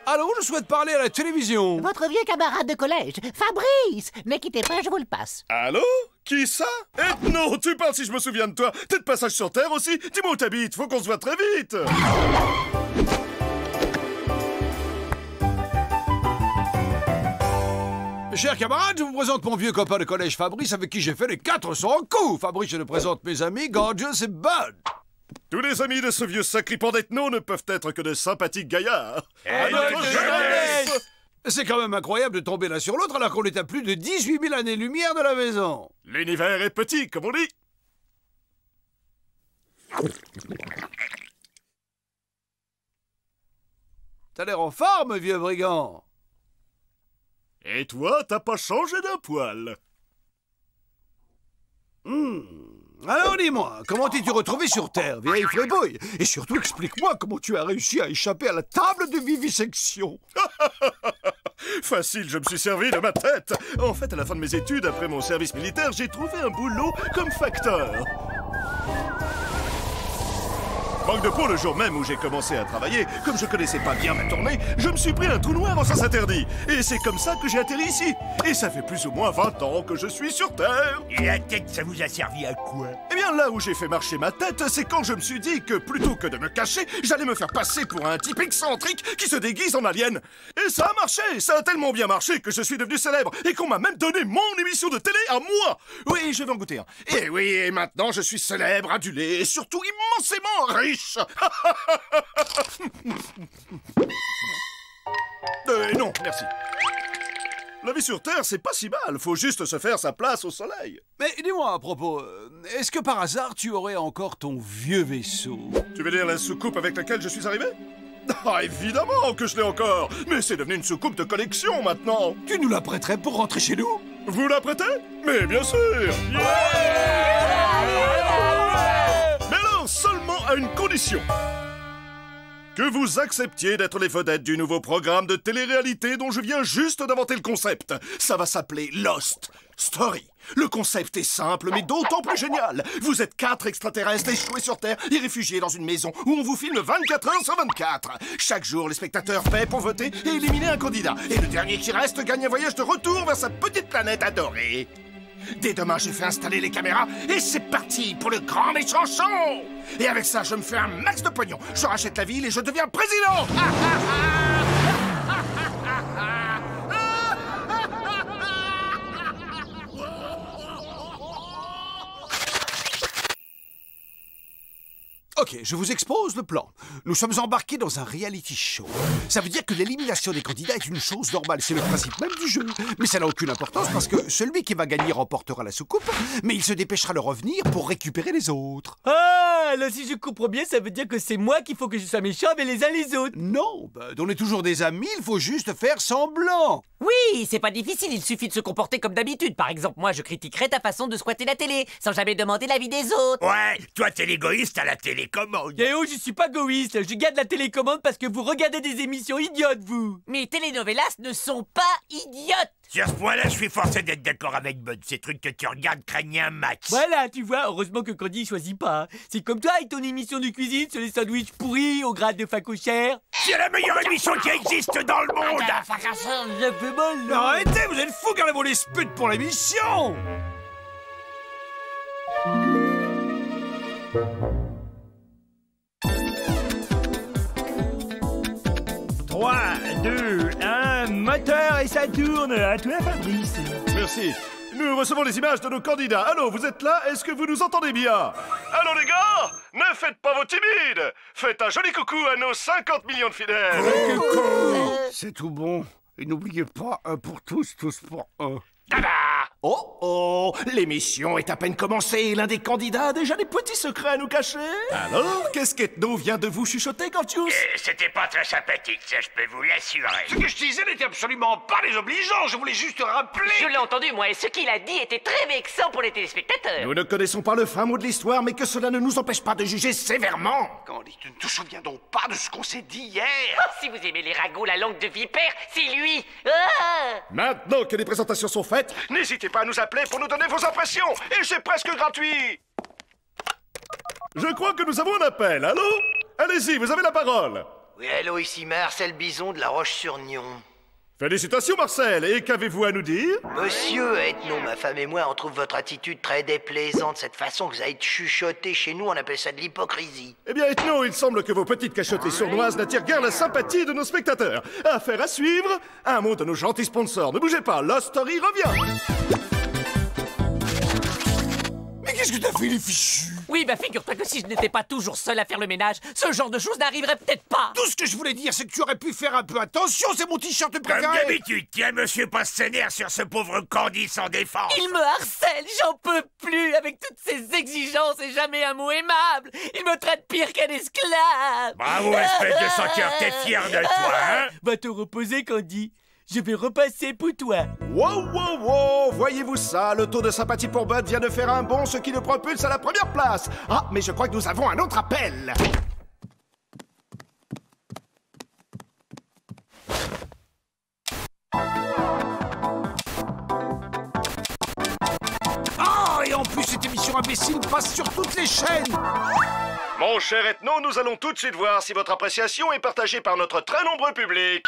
Alors, je souhaite parler à la télévision. Votre vieux camarade de collège, Fabrice. Ne quittez pas, je vous le passe. Allô? Qui ça? Non, tu parles si je me souviens de toi. T'es de passage sur Terre aussi? Dis-moi où t'habites, faut qu'on se voit très vite. Chers camarades, je vous présente mon vieux copain de collège Fabrice avec qui j'ai fait les 400 coups. Fabrice, je te présente mes amis Gorgeous et Bud. Tous les amis de ce vieux sacripant d'Ethno ne peuvent être que de sympathiques gaillards. C'est quand même incroyable de tomber l'un sur l'autre alors qu'on est à plus de 18 000 années-lumière de la maison. L'univers est petit, comme on dit. T'as l'air en forme, vieux brigand. Et toi, t'as pas changé d'un poil. Alors dis-moi, comment t'es-tu retrouvé sur Terre, vieille frébouille? Et surtout, explique-moi comment tu as réussi à échapper à la table de vivisection. Facile, je me suis servi de ma tête. En fait, à la fin de mes études, après mon service militaire, j'ai trouvé un boulot comme facteur. Manque de peau, le jour même où j'ai commencé à travailler, comme je connaissais pas bien ma tournée, je me suis pris un trou noir en sens interdit. Et c'est comme ça que j'ai atterri ici. Et ça fait plus ou moins 20 ans que je suis sur Terre. Et la tête, ça vous a servi à quoi? Eh bien, là où j'ai fait marcher ma tête, c'est quand je me suis dit que plutôt que de me cacher, j'allais me faire passer pour un type excentrique qui se déguise en alien. Et ça a marché. Ça a tellement bien marché que je suis devenu célèbre et qu'on m'a même donné mon émission de télé à moi. Oui, je vais en goûter un. Et oui, et maintenant je suis célèbre, adulé et surtout immensément riche. Non, merci. La vie sur Terre, c'est pas si mal. Faut juste se faire sa place au soleil. Mais dis-moi à propos, est-ce que par hasard tu aurais encore ton vieux vaisseau? Tu veux dire la soucoupe avec laquelle je suis arrivé? Ah, évidemment que je l'ai encore. Mais c'est devenu une soucoupe de collection maintenant. Tu nous la prêterais pour rentrer chez nous? Vous la prêtez? Mais bien sûr. Mais alors, seulement à une condition. Que vous acceptiez d'être les vedettes du nouveau programme de télé-réalité dont je viens juste d'inventer le concept. Ça va s'appeler Lost Story. Le concept est simple, mais d'autant plus génial. Vous êtes 4 extraterrestres échoués sur Terre et réfugiés dans une maison où on vous filme 24 heures sur 24. Chaque jour, les spectateurs paient pour voter et éliminer un candidat. Et le dernier qui reste gagne un voyage de retour vers sa petite planète adorée. Dès demain, j'ai fait installer les caméras et c'est parti pour le grand méchant show. Et avec ça, je me fais un max de pognon. Je rachète la ville et je deviens président. Ok, je vous expose le plan. Nous sommes embarqués dans un reality show. Ça veut dire que l'élimination des candidats est une chose normale. C'est le principe même du jeu. Mais ça n'a aucune importance parce que celui qui va gagner remportera la soucoupe, mais il se dépêchera de revenir pour récupérer les autres. Ah, là si je comprends bien, ça veut dire que c'est moi qu'il faut que je sois méchant avec les uns les autres. Non, on est toujours des amis, il faut juste faire semblant. Oui, c'est pas difficile, il suffit de se comporter comme d'habitude. Par exemple, moi je critiquerais ta façon de squatter la télé, sans jamais demander l'avis des autres. Ouais, toi t'es l'égoïste à la télécommande. Eh oh, je suis pas égoïste, je garde la télécommande parce que vous regardez des émissions idiotes, vous. Mais telenovelas ne sont pas idiotes. Sur ce point-là, je suis forcé d'être d'accord avec Bud. Ces trucs que tu regardes craignent un max. Voilà, tu vois, heureusement que Candy choisit pas. C'est comme toi avec ton émission de cuisine sur les sandwichs pourris au grade de facochère. C'est la meilleure émission qui existe dans le monde. Je fais mal. Arrêtez, vous êtes fous, gardez-vous les spuds pour l'émission. ça tourne. À toi, Fabrice. Merci. Nous recevons les images de nos candidats. Allô, vous êtes là? Est-ce que vous nous entendez bien? Allô, les gars? Ne faites pas vos timides. Faites un joli coucou à nos 50 millions de fidèles. C'est tout bon. Et n'oubliez pas, un pour tous, tous pour un. Tada! Oh oh, l'émission est à peine commencée. L'un des candidats a déjà des petits secrets à nous cacher. Alors, qu'est-ce qu'Ethno vient de vous chuchoter, Gorgius? C'était pas très sympathique, ça, je peux vous l'assurer. Ce que je disais n'était absolument pas désobligeant. Je voulais juste rappeler. Je l'ai entendu, moi, et ce qu'il a dit était très vexant pour les téléspectateurs. Nous ne connaissons pas le fin mot de l'histoire, mais que cela ne nous empêche pas de juger sévèrement. Candy, tu ne te souviens donc pas de ce qu'on s'est dit hier? Oh, si vous aimez les ragots, la langue de vipère, c'est lui. Ah! Maintenant que les présentations sont faites, n'hésitez pas à nous appeler pour nous donner vos impressions. Et c'est presque gratuit. Je crois que nous avons un appel. Allô? Allez-y, vous avez la parole. Oui, allô, ici Marcel Bison de La Roche-sur-Nion. Félicitations, Marcel. Et qu'avez-vous à nous dire? Monsieur Ethno, ma femme et moi, on trouve votre attitude très déplaisante. Cette façon que vous avez de chuchoter chez nous, on appelle ça de l'hypocrisie. Eh bien, Ethno, il semble que vos petites cachotteries sournoises n'attirent guère la sympathie de nos spectateurs. Affaire à suivre. Un mot de nos gentils sponsors. Ne bougez pas, Lost Story revient. Mais qu'est-ce que t'as fait, les fichus? Oui, bah figure-toi que si je n'étais pas toujours seul à faire le ménage, ce genre de choses n'arriverait peut-être pas. Tout ce que je voulais dire, c'est que tu aurais pu faire un peu attention, c'est mon t-shirt préféré. Comme d'habitude, tiens, monsieur pas se sénère sur ce pauvre Candy sans défense. Il me harcèle, j'en peux plus, avec toutes ces exigences et jamais un mot aimable. Il me traite pire qu'un esclave. Bravo, espèce de senteur, t'es fier de toi, hein? Va te reposer, Candy. Je vais repasser pour toi. Wow, wow, wow! Voyez-vous ça? Le taux de sympathie pour Bud vient de faire un bond, ce qui le propulse à la première place. Ah, mais je crois que nous avons un autre appel. Ah, et en plus, cette émission imbécile passe sur toutes les chaînes. Mon cher Ethno, nous allons tout de suite voir si votre appréciation est partagée par notre très nombreux public.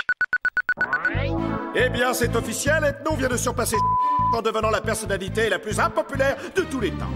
Eh bien, c'est officiel, Ethno vient de surpasser en devenant la personnalité la plus impopulaire de tous les temps.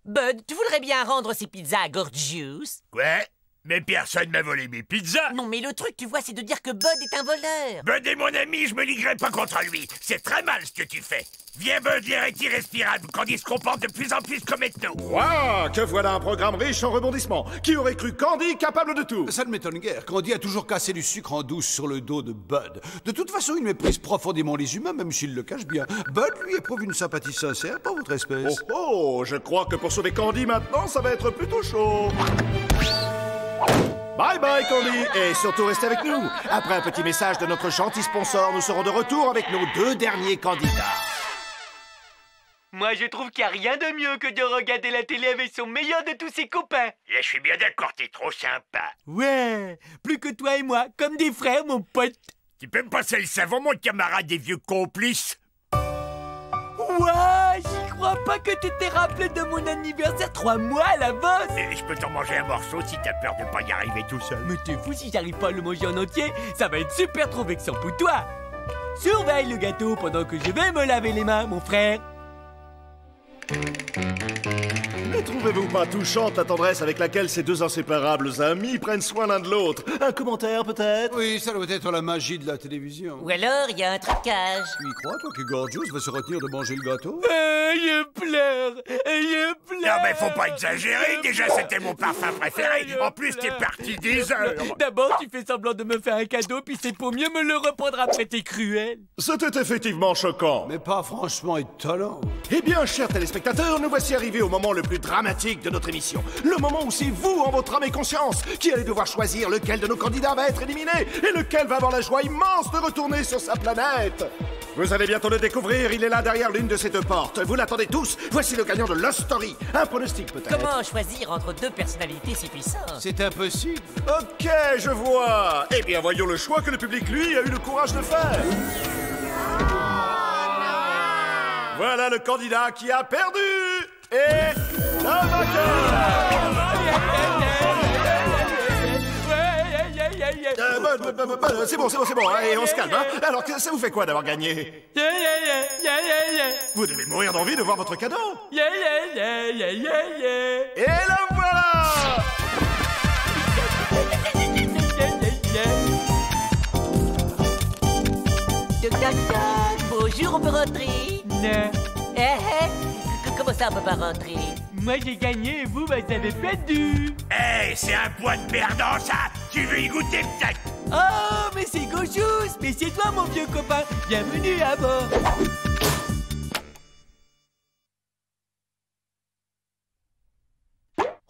Bud, tu voudrais bien rendre ces pizzas à Gorgius? Ouais, mais personne m'a volé mes pizzas. Non, mais le truc, tu vois, c'est de dire que Bud est un voleur. Bud est mon ami, je me liguerai pas contre lui. C'est très mal ce que tu fais. Viens, Bud, l'air est irrespirable quand il se comporte de plus en plus comme Ethno. Waouh, que voilà un programme riche en rebondissements. Qui aurait cru Candy capable de tout? Ça ne m'étonne guère. Candy a toujours cassé du sucre en douce sur le dos de Bud. De toute façon, il méprise profondément les humains, même s'il le cache bien. Bud lui éprouve une sympathie sincère pour votre espèce. Oh, je crois que pour sauver Candy maintenant, ça va être plutôt chaud. Bye bye Candy, et surtout restez avec nous. Après un petit message de notre gentil sponsor, nous serons de retour avec nos 2 derniers candidats. Moi, je trouve qu'il n'y a rien de mieux que de regarder la télé avec son meilleur de tous ses copains. Là, je suis bien d'accord, t'es trop sympa. Ouais, plus que toi et moi, comme des frères, mon pote. Tu peux me passer le savon, mon camarade des vieux complices? Ouais, j'y crois pas que tu t'es rappelé de mon anniversaire 3 mois à l'avance. Et je peux t'en manger un morceau si t'as peur de pas y arriver tout seul. Mais t'es fou, si j'arrive pas à le manger en entier, ça va être super trop vexant pour toi. Surveille le gâteau pendant que je vais me laver les mains, mon frère. Ne trouvez-vous pas touchante la tendresse avec laquelle ces 2 inséparables amis prennent soin l'un de l'autre? Un commentaire peut-être? Oui, ça doit être la magie de la télévision. Ou alors, il y a un trucage. Tu y crois, toi, que Gorgius va se retenir de manger le gâteau? Je pleure. Non, mais faut pas exagérer. Déjà, c'était mon parfum préféré. En plus, t'es parti des heures. D'abord, tu fais semblant de me faire un cadeau, puis c'est pour mieux me le reprendre après, t'es cruel. C'était effectivement choquant. Mais pas franchement étonnant. Eh bien, chers téléspectateurs, nous voici arrivés au moment le plus dramatique de notre émission. Le moment où c'est vous, en votre âme et conscience, qui allez devoir choisir lequel de nos candidats va être éliminé et lequel va avoir la joie immense de retourner sur sa planète. Vous allez bientôt le découvrir, il est là derrière l'une de ces 2 portes. Vous l'attendez tous, voici le gagnant de Lost Story. Un pronostic peut-être. Comment choisir entre 2 personnalités si puissantes? C'est impossible. Ok, je vois. Eh bien, voyons le choix que le public, lui, a eu le courage de faire. Voilà le candidat qui a perdu. Et le vainqueur. C'est bon, allez, on se calme, hein. Alors, ça vous fait quoi d'avoir gagné? Vous devez mourir d'envie de voir votre cadeau. Et le voilà. Bonjour, on peut rentrer? Non. Comment ça, on peut pas rentrer? Moi, j'ai gagné et vous, vous avez perdu. Hey, c'est un point de perdant, ça! Tu veux y goûter, peut-être? Oh, mais c'est Gauchous! Mais c'est toi, mon vieux copain! Bienvenue à bord!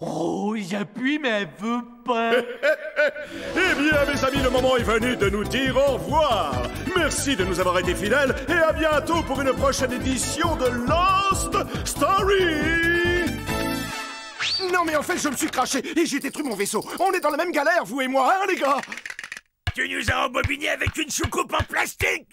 Oh, j'appuie, mais elle veut pas. Eh bien, mes amis, le moment est venu de nous dire au revoir. Merci de nous avoir été fidèles et à bientôt pour une prochaine édition de Lost Story. Non, mais en fait, je me suis craché et j'ai détruit mon vaisseau. On est dans la même galère, vous et moi, hein, les gars? Tu nous as embobiné avec une soucoupe en plastique!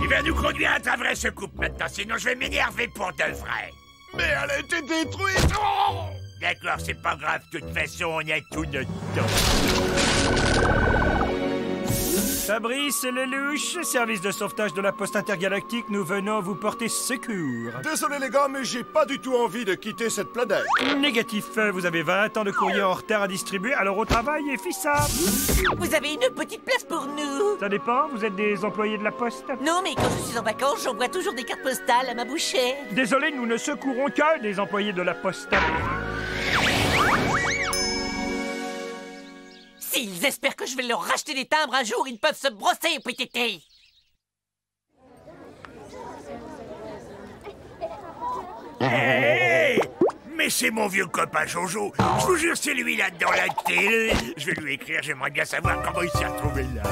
Tu vas nous conduire à ta vraie soucoupe maintenant, sinon je vais m'énerver pour de vrai. Mais elle a été détruite! D'accord, c'est pas grave, de toute façon, on a tout notre temps. Fabrice Lelouch, service de sauvetage de la Poste intergalactique, nous venons vous porter secours. Désolé les gars, mais j'ai pas du tout envie de quitter cette planète. Négatif, vous avez 20 ans de courrier en retard à distribuer, alors au travail et fissable. Vous avez une petite place pour nous? Ça dépend, vous êtes des employés de la Poste? Non, mais quand je suis en vacances, j'envoie toujours des cartes postales à ma bouchée. Désolé, nous ne secourons que des employés de la Poste. S'ils espèrent que je vais leur racheter des timbres un jour, ils peuvent se brosser, PTT. Hey, mais c'est mon vieux copain Jojo. Je vous jure, c'est lui là dans la télé. Je vais lui écrire, j'aimerais bien savoir comment il s'est retrouvé là.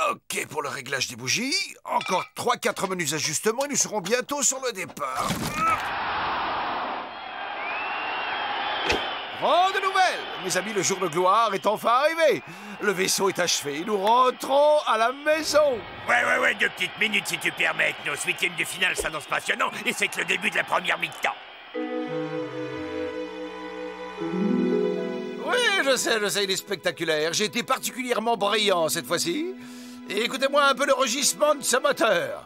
Ok pour le réglage des bougies. Encore 3-4 menus ajustements et nous serons bientôt sur le départ. Grande nouvelle! Mes amis, le jour de gloire est enfin arrivé. Le vaisseau est achevé. Nous rentrons à la maison. Ouais, 2 petites minutes si tu permets. Nos 8e de finale s'annonce passionnant et c'est que le début de la première mi-temps. Oui, je sais, il est spectaculaire. J'ai été particulièrement brillant cette fois-ci. Et écoutez-moi un peu le rugissement de ce moteur.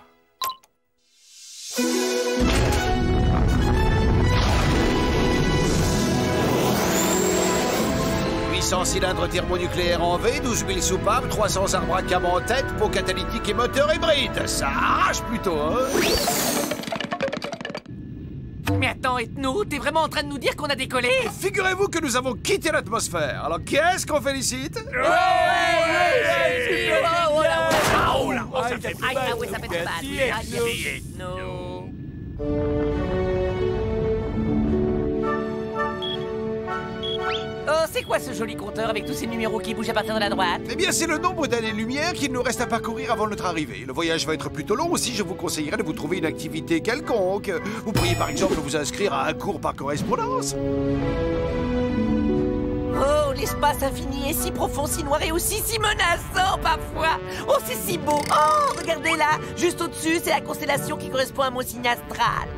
800 cylindres thermonucléaires en V, 12 000 soupapes, 300 arbres à cam en tête, pot catalytique et moteur hybride. Ça arrache plutôt, hein? Mais attends, Ethno, t'es vraiment en train de nous dire qu'on a décollé? Figurez-vous que nous avons quitté l'atmosphère. Alors qu'est-ce qu'on félicite? Ça fait Oh, c'est quoi ce joli compteur avec tous ces numéros qui bougent à partir de la droite? Eh bien, c'est le nombre d'années-lumière qu'il nous reste à parcourir avant notre arrivée. Le voyage va être plutôt long aussi, je vous conseillerais de vous trouver une activité quelconque. Vous pourriez par exemple vous inscrire à un cours par correspondance. Oh, l'espace infini est si profond, si noir et aussi si menaçant parfois. Oh, c'est si beau. Oh, regardez là, juste au-dessus, c'est la constellation qui correspond à mon signe astral.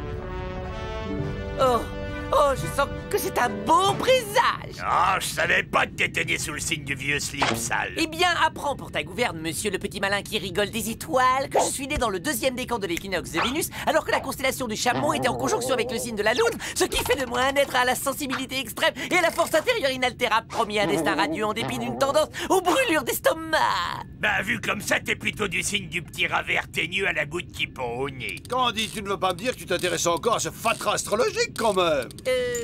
Oh, je sens que c'est un beau présage. Oh, je savais pas que t'étais né sous le signe du vieux slip sale. Eh bien, apprends pour ta gouverne, monsieur le petit malin qui rigole des étoiles, que je suis né dans le 2e décan de l'équinoxe de Vénus, alors que la constellation du Chameau était en conjonction avec le signe de la Lune, ce qui fait de moi un être à la sensibilité extrême et à la force intérieure inaltérable, promis un destin radieux en dépit d'une tendance aux brûlures d'estomac. Bah, vu comme ça, t'es plutôt du signe du petit rat vert ténu à la goutte qui pend au nez. Candy, tu ne veux pas me dire que tu t'intéresses encore à ce fatras astrologique, quand même?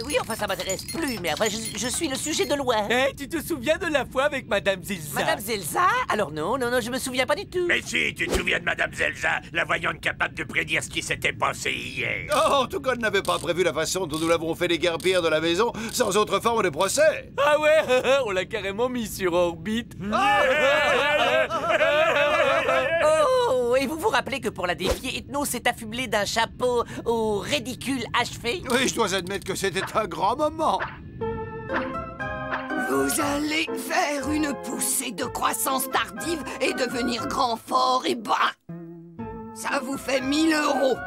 Oui, enfin, ça m'intéresse plus, mais après, je suis le sujet de loin. Eh, tu te souviens de la fois avec Madame Zelza? Madame Zelza? Alors non, je me souviens pas du tout. Mais si, tu te souviens de Madame Zelza, la voyante capable de prédire ce qui s'était passé hier. Oh, en tout cas, elle n'avait pas prévu la façon dont nous l'avons fait déguerpir de la maison sans autre forme de procès. Ah ouais, on l'a carrément mis sur orbite. Oh, et vous vous rappelez que pour la défier, Ethno s'est affublé d'un chapeau au ridicule achevé? Oui, je dois admettre que c'était un grand moment. Vous allez faire une poussée de croissance tardive et devenir grand, fort et bas. Ça vous fait 1 000 €.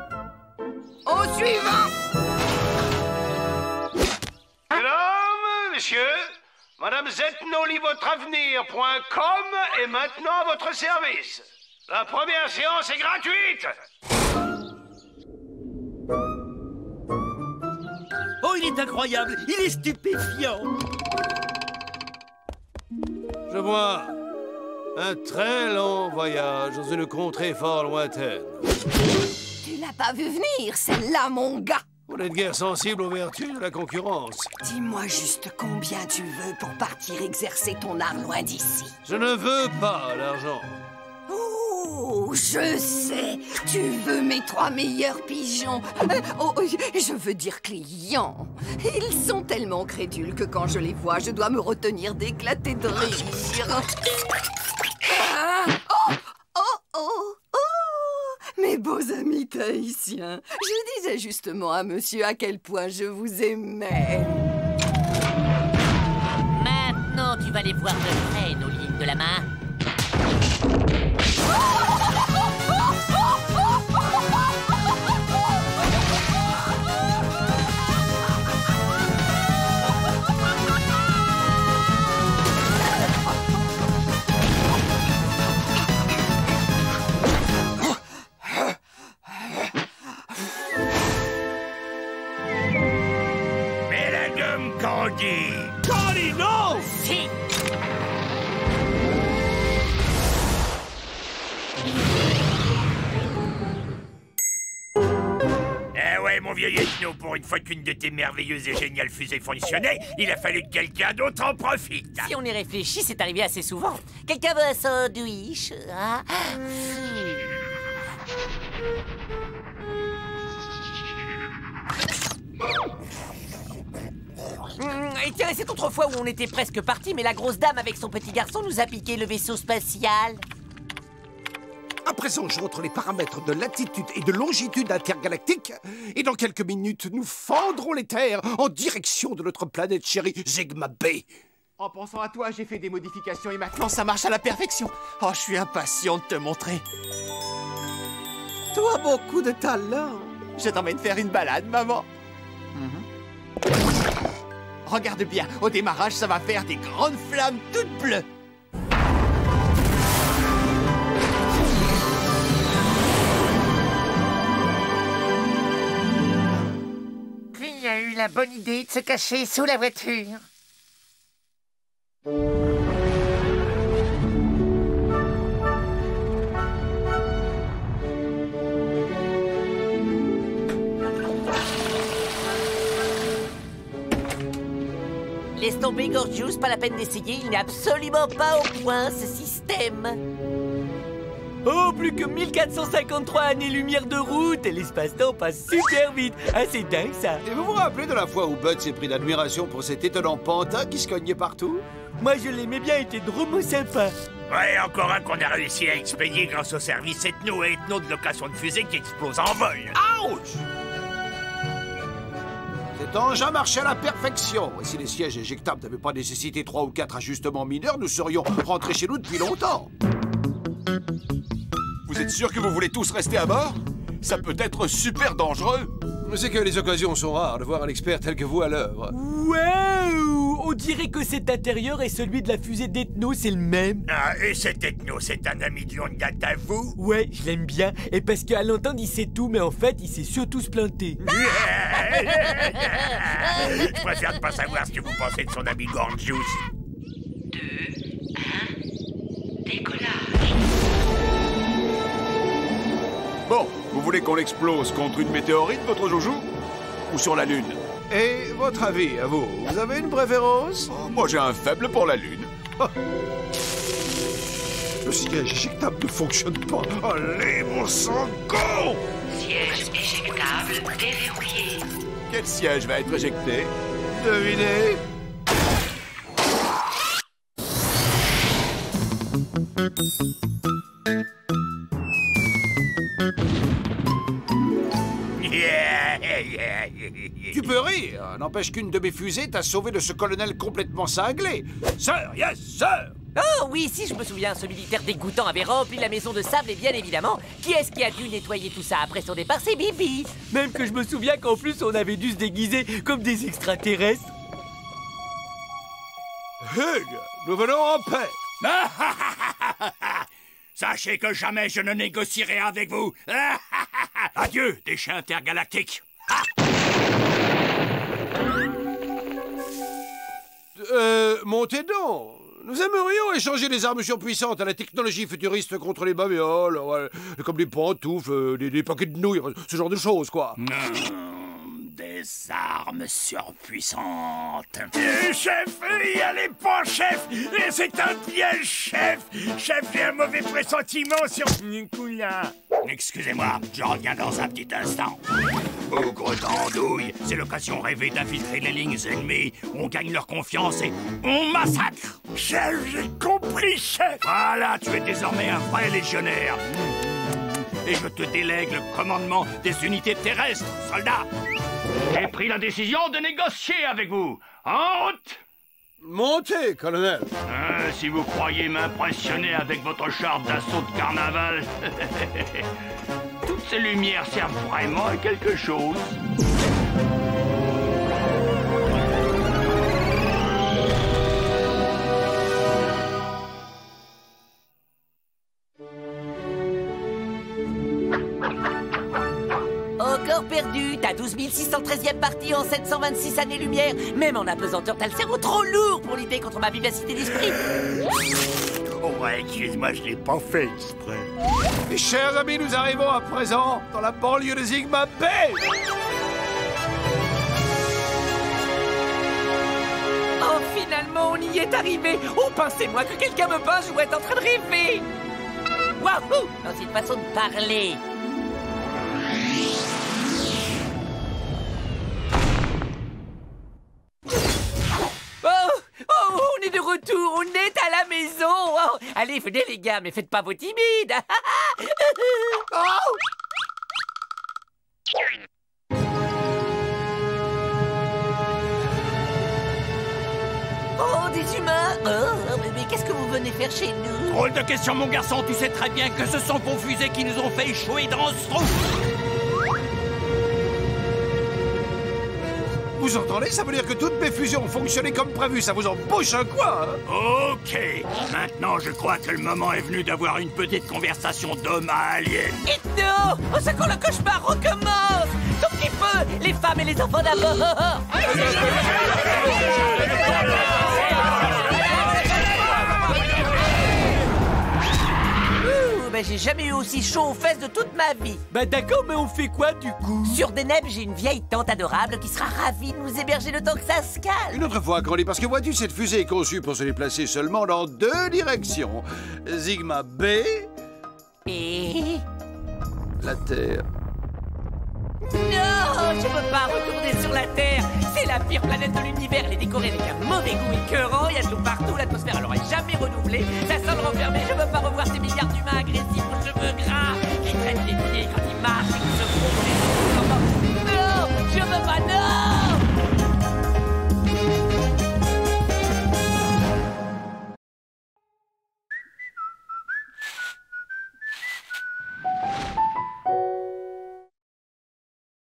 Au suivant! Mesdames, messieurs, Madame Zetnolivotreavenir.com est maintenant à votre service. La première séance est gratuite. Oh, il est incroyable! Il est stupéfiant! Je vois un très long voyage dans une contrée fort lointaine. Tu l'as pas vu venir, celle-là, mon gars! Vous n'êtes guère sensible aux vertus de la concurrence. Dis-moi juste combien tu veux pour partir exercer ton art loin d'ici. Je ne veux pas l'argent. Oh, je sais. Tu veux mes 3 meilleurs pigeons. Je veux dire clients. Ils sont tellement crédules que quand je les vois, je dois me retenir d'éclater de rire. Ah, mes beaux amis tahitiens, je disais justement à monsieur à quel point je vous aimais. Maintenant, tu vas les voir de près, nos lignes de la main. Mais la gomme Candy! Candy, non! Si! Ah ouais, mon vieil ethno, pour une fois qu'une de tes merveilleuses et géniales fusées fonctionnait, il a fallu que quelqu'un d'autre en profite. Si on y réfléchit, c'est arrivé assez souvent. Quelqu'un veut un sandwich, hein? Et tiens, c'est autrefois où on était presque parti, mais la grosse dame avec son petit garçon nous a piqué le vaisseau spatial. À présent, je montre les paramètres de latitude et de longitude intergalactique. Et dans quelques minutes, nous fendrons les terres en direction de notre planète chérie, Zegma B. En pensant à toi, j'ai fait des modifications et maintenant ça marche à la perfection. Oh, je suis impatient de te montrer. Tu as beaucoup de talent. Je t'emmène faire une balade, maman. Regarde bien, au démarrage, ça va faire des grandes flammes toutes bleues. Qui a eu la bonne idée de se cacher sous la voiture? Laisse tomber, Gorgeous, pas la peine d'essayer, il n'est absolument pas au point, ce système. Oh, plus que 1453 années-lumière de route et l'espace-temps passe super vite. Ah, c'est dingue, ça. Et vous vous rappelez de la fois où Bud s'est pris d'admiration pour cet étonnant pantin qui se cognait partout? Moi, je l'aimais bien, il était drôlement sympa. Ouais, encore un qu'on a réussi à expédier grâce au service ethno et ethno de location de fusée qui explose en vol. Ouch! Cet engin marchait à la perfection. Et si les sièges éjectables n'avaient pas nécessité 3 ou 4 ajustements mineurs, nous serions rentrés chez nous depuis longtemps. Vous êtes sûr que vous voulez tous rester à bord? Ça peut être super dangereux. C'est que les occasions sont rares de voir un expert tel que vous à l'œuvre. Waouh! On dirait que cet intérieur et celui de la fusée d'Ethno, c'est le même. Ah, et cet ethno, c'est un ami de longue date à vous? Ouais, je l'aime bien. Et parce qu'à l'entendre, il sait tout, mais en fait, il sait surtout se planter. Je préfère ne pas savoir ce que vous pensez de son ami Gorgeous. 2, 1, décollage. Bon, vous voulez qu'on l'explose contre une météorite, votre joujou? Ou sur la Lune? Et votre avis, à vous? Vous avez une préférence? Moi, j'ai un faible pour la Lune. Le siège éjectable ne fonctionne pas. Allez, mon sang, go! Siège éjectable déverrouillé. Quel siège va être éjecté? Devinez. Tu peux rire, n'empêche qu'une de mes fusées t'a sauvé de ce colonel complètement cinglé. Sir, yes, sir! Oh oui, si je me souviens, ce militaire dégoûtant avait rempli la maison de sable et bien évidemment, qui est-ce qui a dû nettoyer tout ça après son départ? C'est Bibi. Même que je me souviens qu'en plus on avait dû se déguiser comme des extraterrestres. Hugh, nous venons en paix. Sachez que jamais je ne négocierai avec vous. Adieu, déchets intergalactiques. Montez donc. Nous aimerions échanger des armes surpuissantes à la technologie futuriste contre les babioles, comme des pantoufles, des paquets de nouilles, ce genre de choses, quoi. Des armes surpuissantes. Chef, il y a les pas, chef. Et c'est un piège, chef. Chef, j'ai un mauvais pressentiment sur Nicolas. Excusez-moi, je reviens dans un petit instant. Ogre d'andouille, c'est l'occasion rêvée d'infiltrer les lignes ennemies. On gagne leur confiance et on massacre. Chef, j'ai compris, chef. Voilà, tu es désormais un vrai légionnaire. Et je te délègue le commandement des unités terrestres, soldats. J'ai pris la décision de négocier avec vous. En route! Montez, colonel. Si vous croyez m'impressionner avec votre char d'assaut de carnaval, toutes ces lumières servent vraiment à quelque chose. Encore perdu, t'as 12 613e partie en 726 années-lumière. Même en apesanteur, t'as le cerveau trop lourd pour lutter contre ma vivacité d'esprit. Oh ouais, excuse-moi, je l'ai pas fait exprès. Mes chers amis, nous arrivons à présent dans la banlieue de Sigma B. Oh, finalement, on y est arrivé. Oh, pincez-moi que quelqu'un me pince, je dois être en train de rêver. Waouh! Non, c'est une façon de parler. Oh, on est de retour, on est à la maison. Oh, allez, venez les gars, mais faites pas vos timides. Oh, des humains. Oh, mais qu'est-ce que vous venez faire chez nous? Drôle de question, mon garçon, tu sais très bien que ce sont vos fusées qui nous ont fait échouer dans ce trou. Vous entendez? Ça veut dire que toutes mes fusions ont fonctionné comme prévu. Ça vous embauche un coin, hein? Ok. Maintenant, je crois que le moment est venu d'avoir une petite conversation d'homme à alien. Et non! Oh, c'est quand le cauchemar recommence! Donc il peut! Les femmes et les enfants d'abord! Ben, j'ai jamais eu aussi chaud aux fesses de toute ma vie. Bah d'accord, mais on fait quoi du coup? Sur Deneb, j'ai une vieille tante adorable qui sera ravie de nous héberger le temps que ça se calme. Une autre fois, Crowley, parce que vois-tu, cette fusée est conçue pour se déplacer seulement dans 2 directions. Sigma B... Et... la Terre. Non, je veux pas retourner sur la Terre. C'est la pire planète de l'univers. Elle est décorée avec un mauvais goût écœurant. Il y a de l'eau partout. L'atmosphère, elle aurait jamais renouvelé. Ça sent le renfermé. Je veux pas revoir ces milliards d'humains agressifs aux cheveux gras qui traînent les pieds quand ils marchent et qui se font